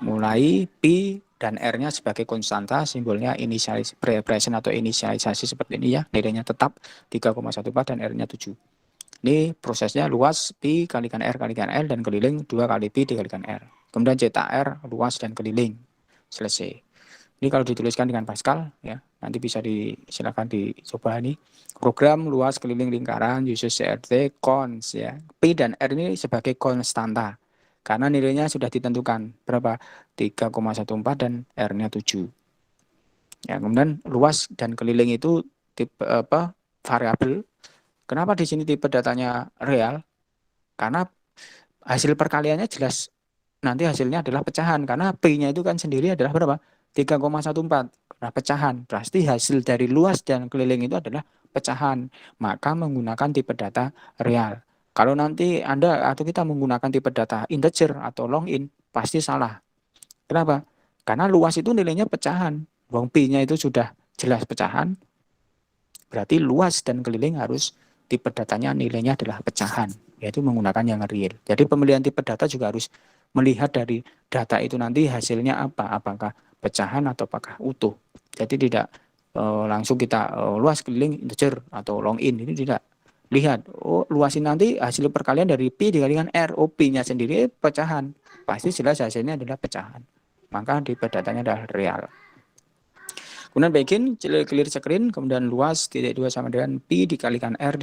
Mulai pi dan R-nya sebagai konstanta, simbolnya inisialis present atau inisialisasi seperti ini ya, nilainya tetap 3,14 dan R-nya 7. Ini prosesnya luas pi kalikan R dan keliling 2 kali pi dikalikan R. Kemudian cetak R, luas dan keliling. Selesai. Ini kalau dituliskan dengan Pascal ya, nanti bisa silakan dicoba ini. Program luas keliling lingkaran uses CRT cons ya. P dan R ini sebagai konstanta. Karena nilainya sudah ditentukan berapa? 3,14 dan R-nya 7. Ya, kemudian luas dan keliling itu tipe variabel. Kenapa di sini tipe datanya real? Karena hasil perkaliannya jelas nanti hasilnya adalah pecahan karena P-nya itu kan sendiri adalah berapa? 3,14. Nah, pecahan. Pasti hasil dari luas dan keliling itu adalah pecahan. Maka menggunakan tipe data real. Kalau nanti Anda atau kita menggunakan tipe data integer atau long in, pasti salah. Kenapa? Karena luas itu nilainya pecahan. Wong P-nya itu sudah jelas pecahan. Berarti luas dan keliling harus tipe datanya nilainya adalah pecahan. Yaitu menggunakan yang real. Jadi pemilihan tipe data juga harus melihat dari data itu nanti hasilnya apa, apakah pecahan atau apakah utuh. Jadi tidak langsung kita luas keliling integer atau long in, ini tidak. Lihat, oh luasin nanti hasil perkalian dari pi dikalikan r, oh pi-nya sendiri pecahan. Pasti jelas hasilnya adalah pecahan. Maka tipe datanya adalah real. Kemudian begin, clear screen, kemudian luas titik 2 sama dengan pi dikalikan r,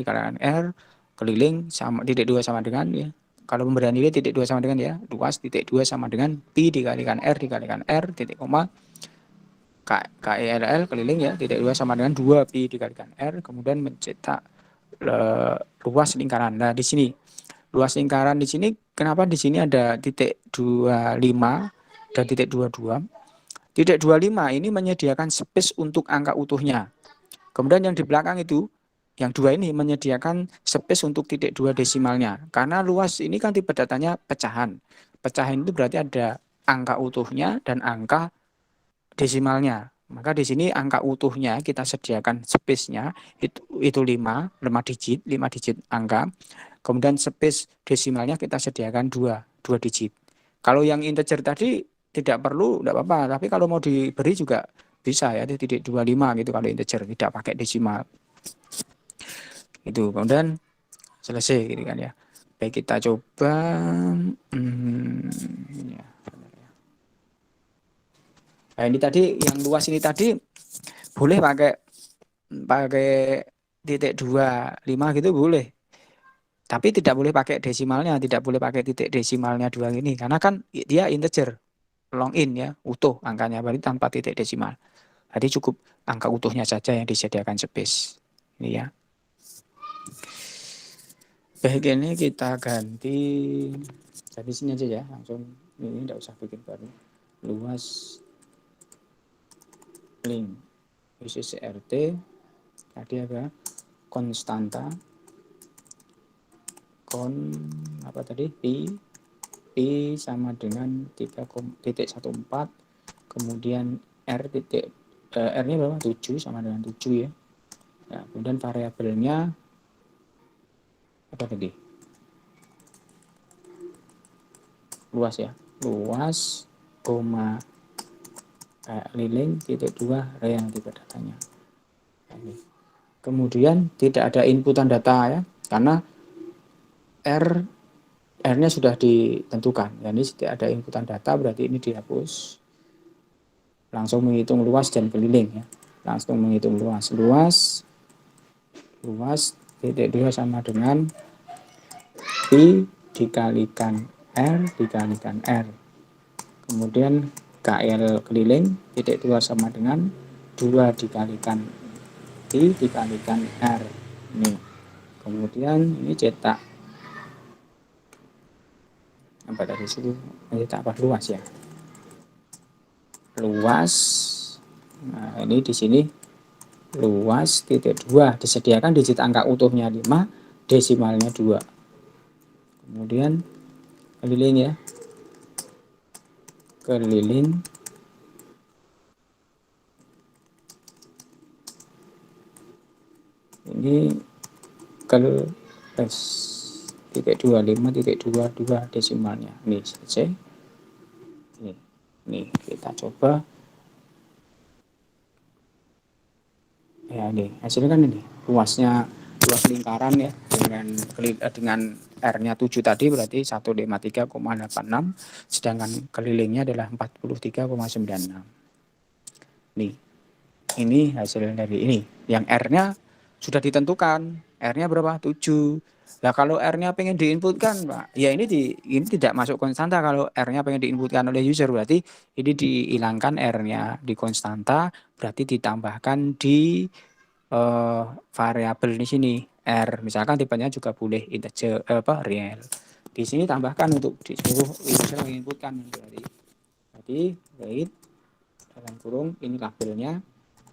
keliling sama titik 2 sama dengan ya. Kalau pemberian nilai titik 2 sama dengan ya, luas titik 2 sama dengan pi dikalikan r titik koma KELL keliling ya, titik 2 sama dengan 2 pi dikalikan r, kemudian mencetak luas lingkaran. Nah, di sini luas lingkaran di sini kenapa di sini ada titik 25 dan titik 22? Titik 25 ini menyediakan space untuk angka utuhnya. Kemudian yang di belakang itu yang 2 ini menyediakan space untuk titik 2 desimalnya. Karena luas ini kan tipe datanya pecahan. Pecahan itu berarti ada angka utuhnya dan angka desimalnya. Maka di sini angka utuhnya kita sediakan space-nya itu 5 digit, 5 digit angka. Kemudian space desimalnya kita sediakan 2 digit. Kalau yang integer tadi tidak perlu, tidak apa-apa. Tapi kalau mau diberi juga bisa ya, titik 25 gitu kalau integer, tidak pakai desimal. Itu kemudian selesai gitu kan ya. Baik, kita coba ya. Nah, ini tadi yang luas ini tadi boleh pakai titik 25 gitu boleh. Tapi tidak boleh pakai desimalnya, tidak boleh pakai titik desimalnya 2 ini karena kan dia integer long in ya, utuh angkanya berarti tanpa titik desimal. Jadi cukup angka utuhnya saja yang disediakan space. Ini ya. Baik, ini kita ganti dari sini aja ya, langsung ini tidak usah bikin baru. Luas link usus CRT tadi apa? Konstanta apa tadi? Pi I sama dengan 3,14, kemudian R-nya berapa? 7 sama dengan 7 ya. Nah, kemudian variabelnya apa tadi? Luas ya. Luas, koma, keliling, titik 2, yang tipe datanya. Kemudian tidak ada inputan data ya, karena R-nya sudah ditentukan. Jadi tidak ada inputan data, berarti ini dihapus. Langsung menghitung luas dan keliling ya. Langsung menghitung luas. Luas titik 2 sama dengan I dikalikan R dikalikan R. Kemudian KL keliling titik 2 sama dengan 2 dikalikan I dikalikan R. Ini. Kemudian ini cetak apa dari situ? Cetak apa luas ya? Luas. Nah, ini di sini luas titik 2 disediakan digit angka utuhnya 5, desimalnya 2. Kemudian keliling ya. Keliling ini titik 25 titik 22 desimalnya. Ini selesai. Ini kita coba. Ya ini hasilnya kan ini luas lingkaran ya dengan R-nya 7 tadi berarti 153,86, sedangkan kelilingnya adalah 43,96. Nih. Ini hasil dari ini. Yang R-nya sudah ditentukan. R-nya berapa? 7. Nah, kalau R-nya pengen diinputkan, Pak, ya ini tidak masuk konstanta. Kalau R-nya pengen diinputkan oleh user, berarti ini dihilangkan R-nya di konstanta, berarti ditambahkan di variabel di sini R. Misalkan tipenya juga boleh integer real. Di sini tambahkan untuk disuruh user menginputkan berarti wait dalam kurung ini labelnya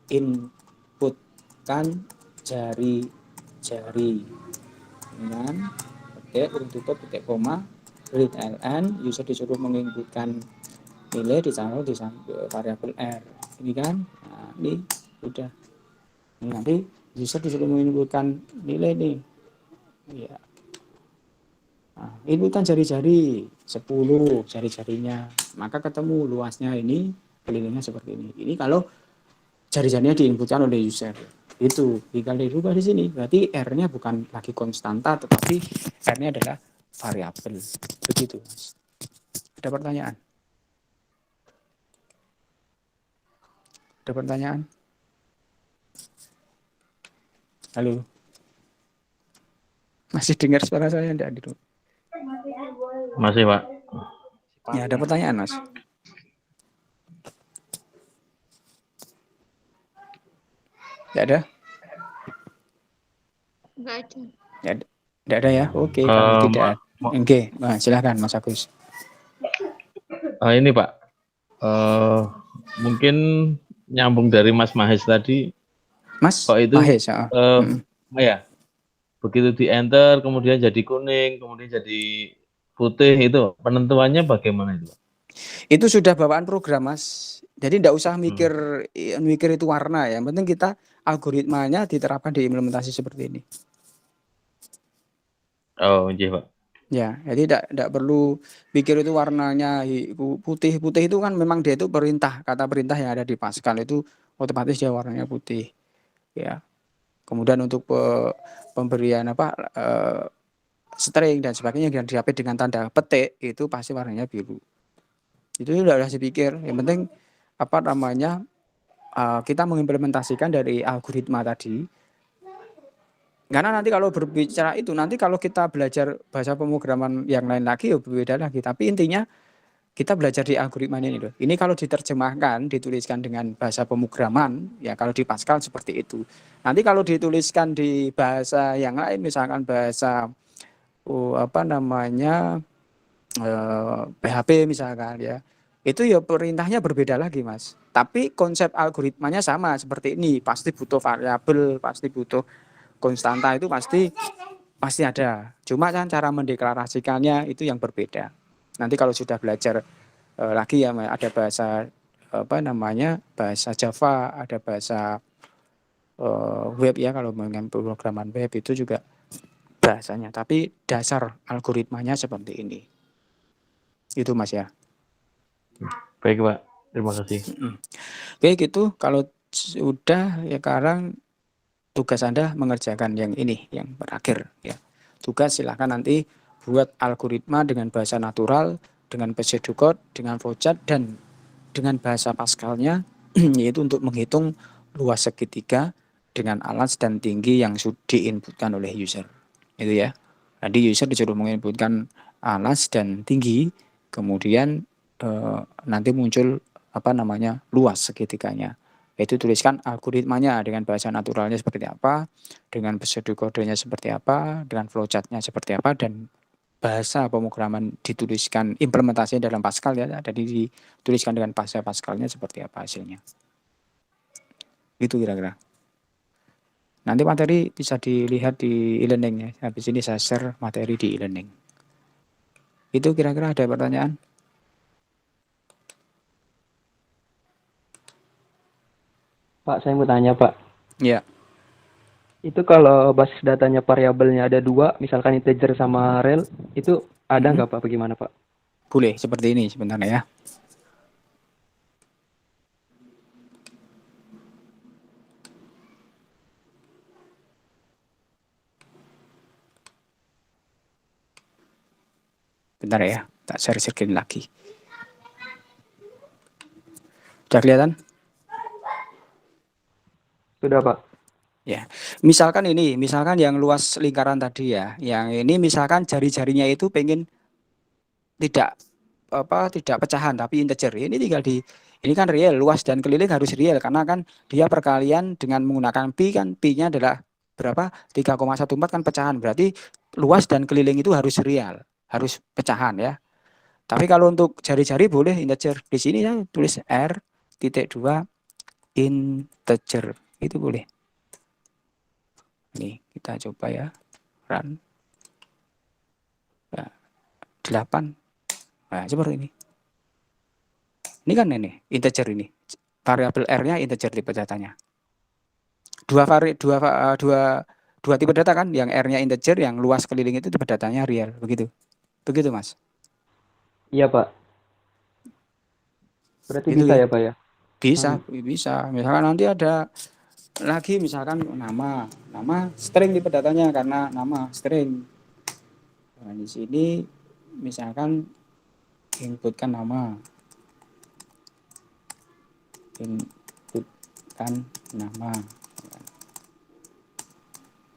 inputkan jari-jari dengan petik tutup petik koma read ln, user disuruh menginputkan nilai ditaruh di variabel R ini kan. Nah, ini udah ini nanti user disuruh menginputkan nilai nih ya. Nah, inputkan jari-jari 10 jari-jarinya, maka ketemu luasnya ini, kelilingnya seperti ini. Ini kalau jari-jarinya diinputkan oleh user. Itu tinggal dirubah di sini. Berarti R-nya bukan lagi konstanta, tetapi R-nya adalah variabel. Begitu, Mas. Ada pertanyaan? Ada pertanyaan? Halo? Masih dengar suara saya enggak gitu? Masih, Pak. Ya, ada pertanyaan, Mas? Tidak ada? Enggak ada. Tidak ada ya? Oke, kalau tidak. Oke, nah, silakan Mas Agus. Ini Pak, mungkin nyambung dari Mas Mahes tadi. Mas kok itu Mahes, ya, begitu di enter kemudian jadi kuning, kemudian jadi putih, itu penentuannya bagaimana itu? Itu sudah bawaan program, Mas. Jadi tidak usah mikir itu warna ya. Yang penting kita algoritmanya diterapkan di implementasi seperti ini. Oh, iya, Pak. Ya, jadi tidak perlu pikir itu warnanya putih. Putih itu kan memang dia itu perintah, kata perintah yang ada di Pascal itu otomatis dia warnanya putih. Ya. Kemudian untuk pemberian string dan sebagainya yang diapit dengan tanda petik itu pasti warnanya biru. Itu sudah harus dipikir. Yang penting kita mengimplementasikan dari algoritma tadi. Karena nanti kalau berbicara itu, nanti kalau kita belajar bahasa pemrograman yang lain lagi ya berbeda lagi. Tapi intinya kita belajar di algoritma ini loh. Ini kalau diterjemahkan, dituliskan dengan bahasa pemrograman, ya kalau di Pascal seperti itu. Nanti kalau dituliskan di bahasa yang lain, misalkan bahasa PHP misalkan ya, itu ya perintahnya berbeda lagi, Mas. Tapi konsep algoritmanya sama seperti ini. Pasti butuh variabel, pasti butuh konstanta, itu pasti ada. Cuma kan cara mendeklarasikannya itu yang berbeda. Nanti kalau sudah belajar lagi ya, ada bahasa bahasa Java, ada bahasa web ya, kalau dengan pemrograman web itu juga bahasanya. Tapi dasar algoritmanya seperti ini. Itu Mas ya. Baik Pak, terima kasih. Oke gitu, kalau sudah ya sekarang tugas Anda mengerjakan yang ini, yang terakhir ya. Tugas silahkan nanti buat algoritma dengan bahasa natural, dengan pseudocode, dengan flowchart, dan dengan bahasa Pascalnya, yaitu untuk menghitung luas segitiga dengan alas dan tinggi yang sudah diinputkan oleh user. Itu ya. Jadi user disuruh menginputkan alas dan tinggi, kemudian nanti muncul luas segitiganya. Yaitu tuliskan algoritmanya dengan bahasa naturalnya seperti apa, dengan pseudokodenya seperti apa, dengan flowchartnya seperti apa, dan bahasa pemrograman dituliskan implementasinya dalam Pascal ya, jadi dituliskan dengan bahasa Pascalnya seperti apa hasilnya. Itu kira-kira. Nanti materi bisa dilihat di e-learning ya. Habis ini saya share materi di e-learning. Itu kira-kira ada pertanyaan? Pak, saya mau tanya Pak. Ya. Itu kalau basis datanya variabelnya ada 2, misalkan integer sama real, itu ada nggak Pak? Bagaimana Pak? Boleh seperti ini sebenarnya ya. Bentar ya, tak share screen lagi. Sudah kelihatan? Sudah Pak. Ya, misalkan yang luas lingkaran tadi ya, yang ini misalkan jari-jarinya itu pengen tidak pecahan tapi integer. Ini kan real, luas dan keliling harus real karena kan dia perkalian dengan menggunakan pi, kan pi-nya adalah berapa? 3,14 kan pecahan. Berarti luas dan keliling itu harus real, harus pecahan ya. Tapi kalau untuk jari-jari boleh integer. Di sini ya tulis R.2 integer. Itu boleh. Nih, kita coba ya. Run. 8. Nah, seperti ini. Ini kan integer ini. Variabel R-nya integer tipe datanya. Dua tipe data kan, yang R-nya integer, yang luas keliling itu tipe datanya real, begitu. Begitu, Mas. Iya, Pak. Berarti itu bisa ya, Pak ya? Bisa. Misalkan nanti ada lagi misalkan nama string tipe datanya karena nama string. Nah, di sini misalkan inputkan nama.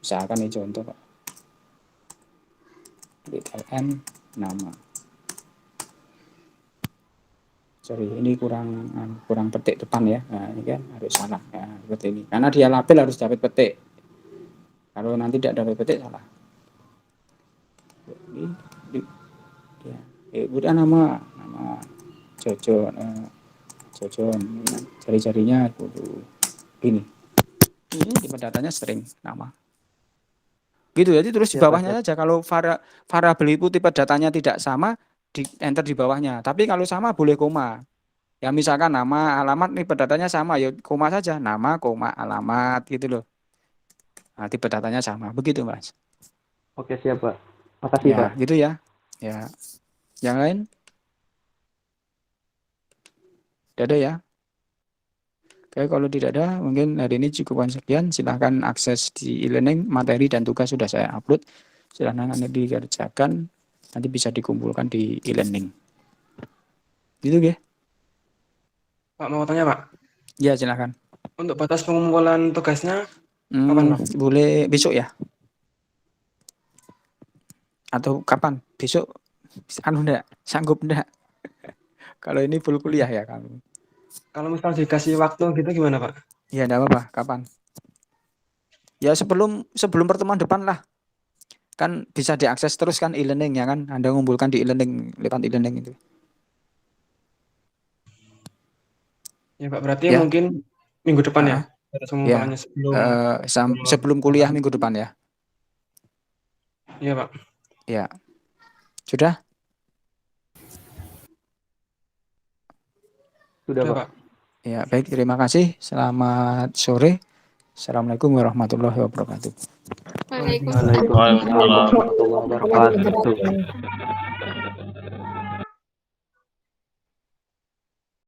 Misalkan ini contoh Pak, ln nama. Sorry, ini kurang petik depan ya. Nah, ini kan harus salah ya, seperti ini. Karena dia label harus dapat petik. Kalau nanti tidak dapat petik salah. Ini udah nama Jojon. Jari-jarinya gini. Ini tipe datanya string nama. Gitu ya, terus di bawahnya saja. Kalau variabel itu tipe datanya tidak sama, di enter di bawahnya. Tapi kalau sama boleh koma. Ya misalkan nama, alamat tipe datanya sama, ya koma saja. Nama, koma, alamat gitu loh. Nah, tipe datanya sama. Begitu, Mas. Oke, siap, Pak. Makasih, ya, Pak. Gitu ya. Ya. Yang lain? Tidak ada ya? Oke, kalau tidak ada, mungkin hari ini cukup sekian. Silahkan akses di e-learning, materi dan tugas sudah saya upload. Silahkan nanti dikerjakan, nanti bisa dikumpulkan di e-learning. Gitu ya? Pak, mau tanya Pak? Ya, silahkan. Untuk batas pengumpulan tugasnya, kapan Pak? Boleh besok ya? Atau kapan? Besok? Enggak? Sanggup enggak? Kalau ini full kuliah ya kamu. Kalau misal dikasih waktu gitu gimana Pak? Ya enggak apa-apa, kapan? Ya sebelum pertemuan depan lah. Kan bisa diakses terus kan e-learning ya kan. Anda ngumpulkan di e-learning, lewat e-learning itu. Ya Pak, berarti ya, mungkin minggu depan ya? Ya, sebelum kuliah minggu depan ya. Iya Pak. Ya. Sudah? Sudah, Udah, Pak. Pak. Ya, baik, terima kasih. Selamat sore. Assalamualaikum warahmatullahi wabarakatuh. Waalaikumsalam. Waalaikumsalam warahmatullahi wabarakatuh.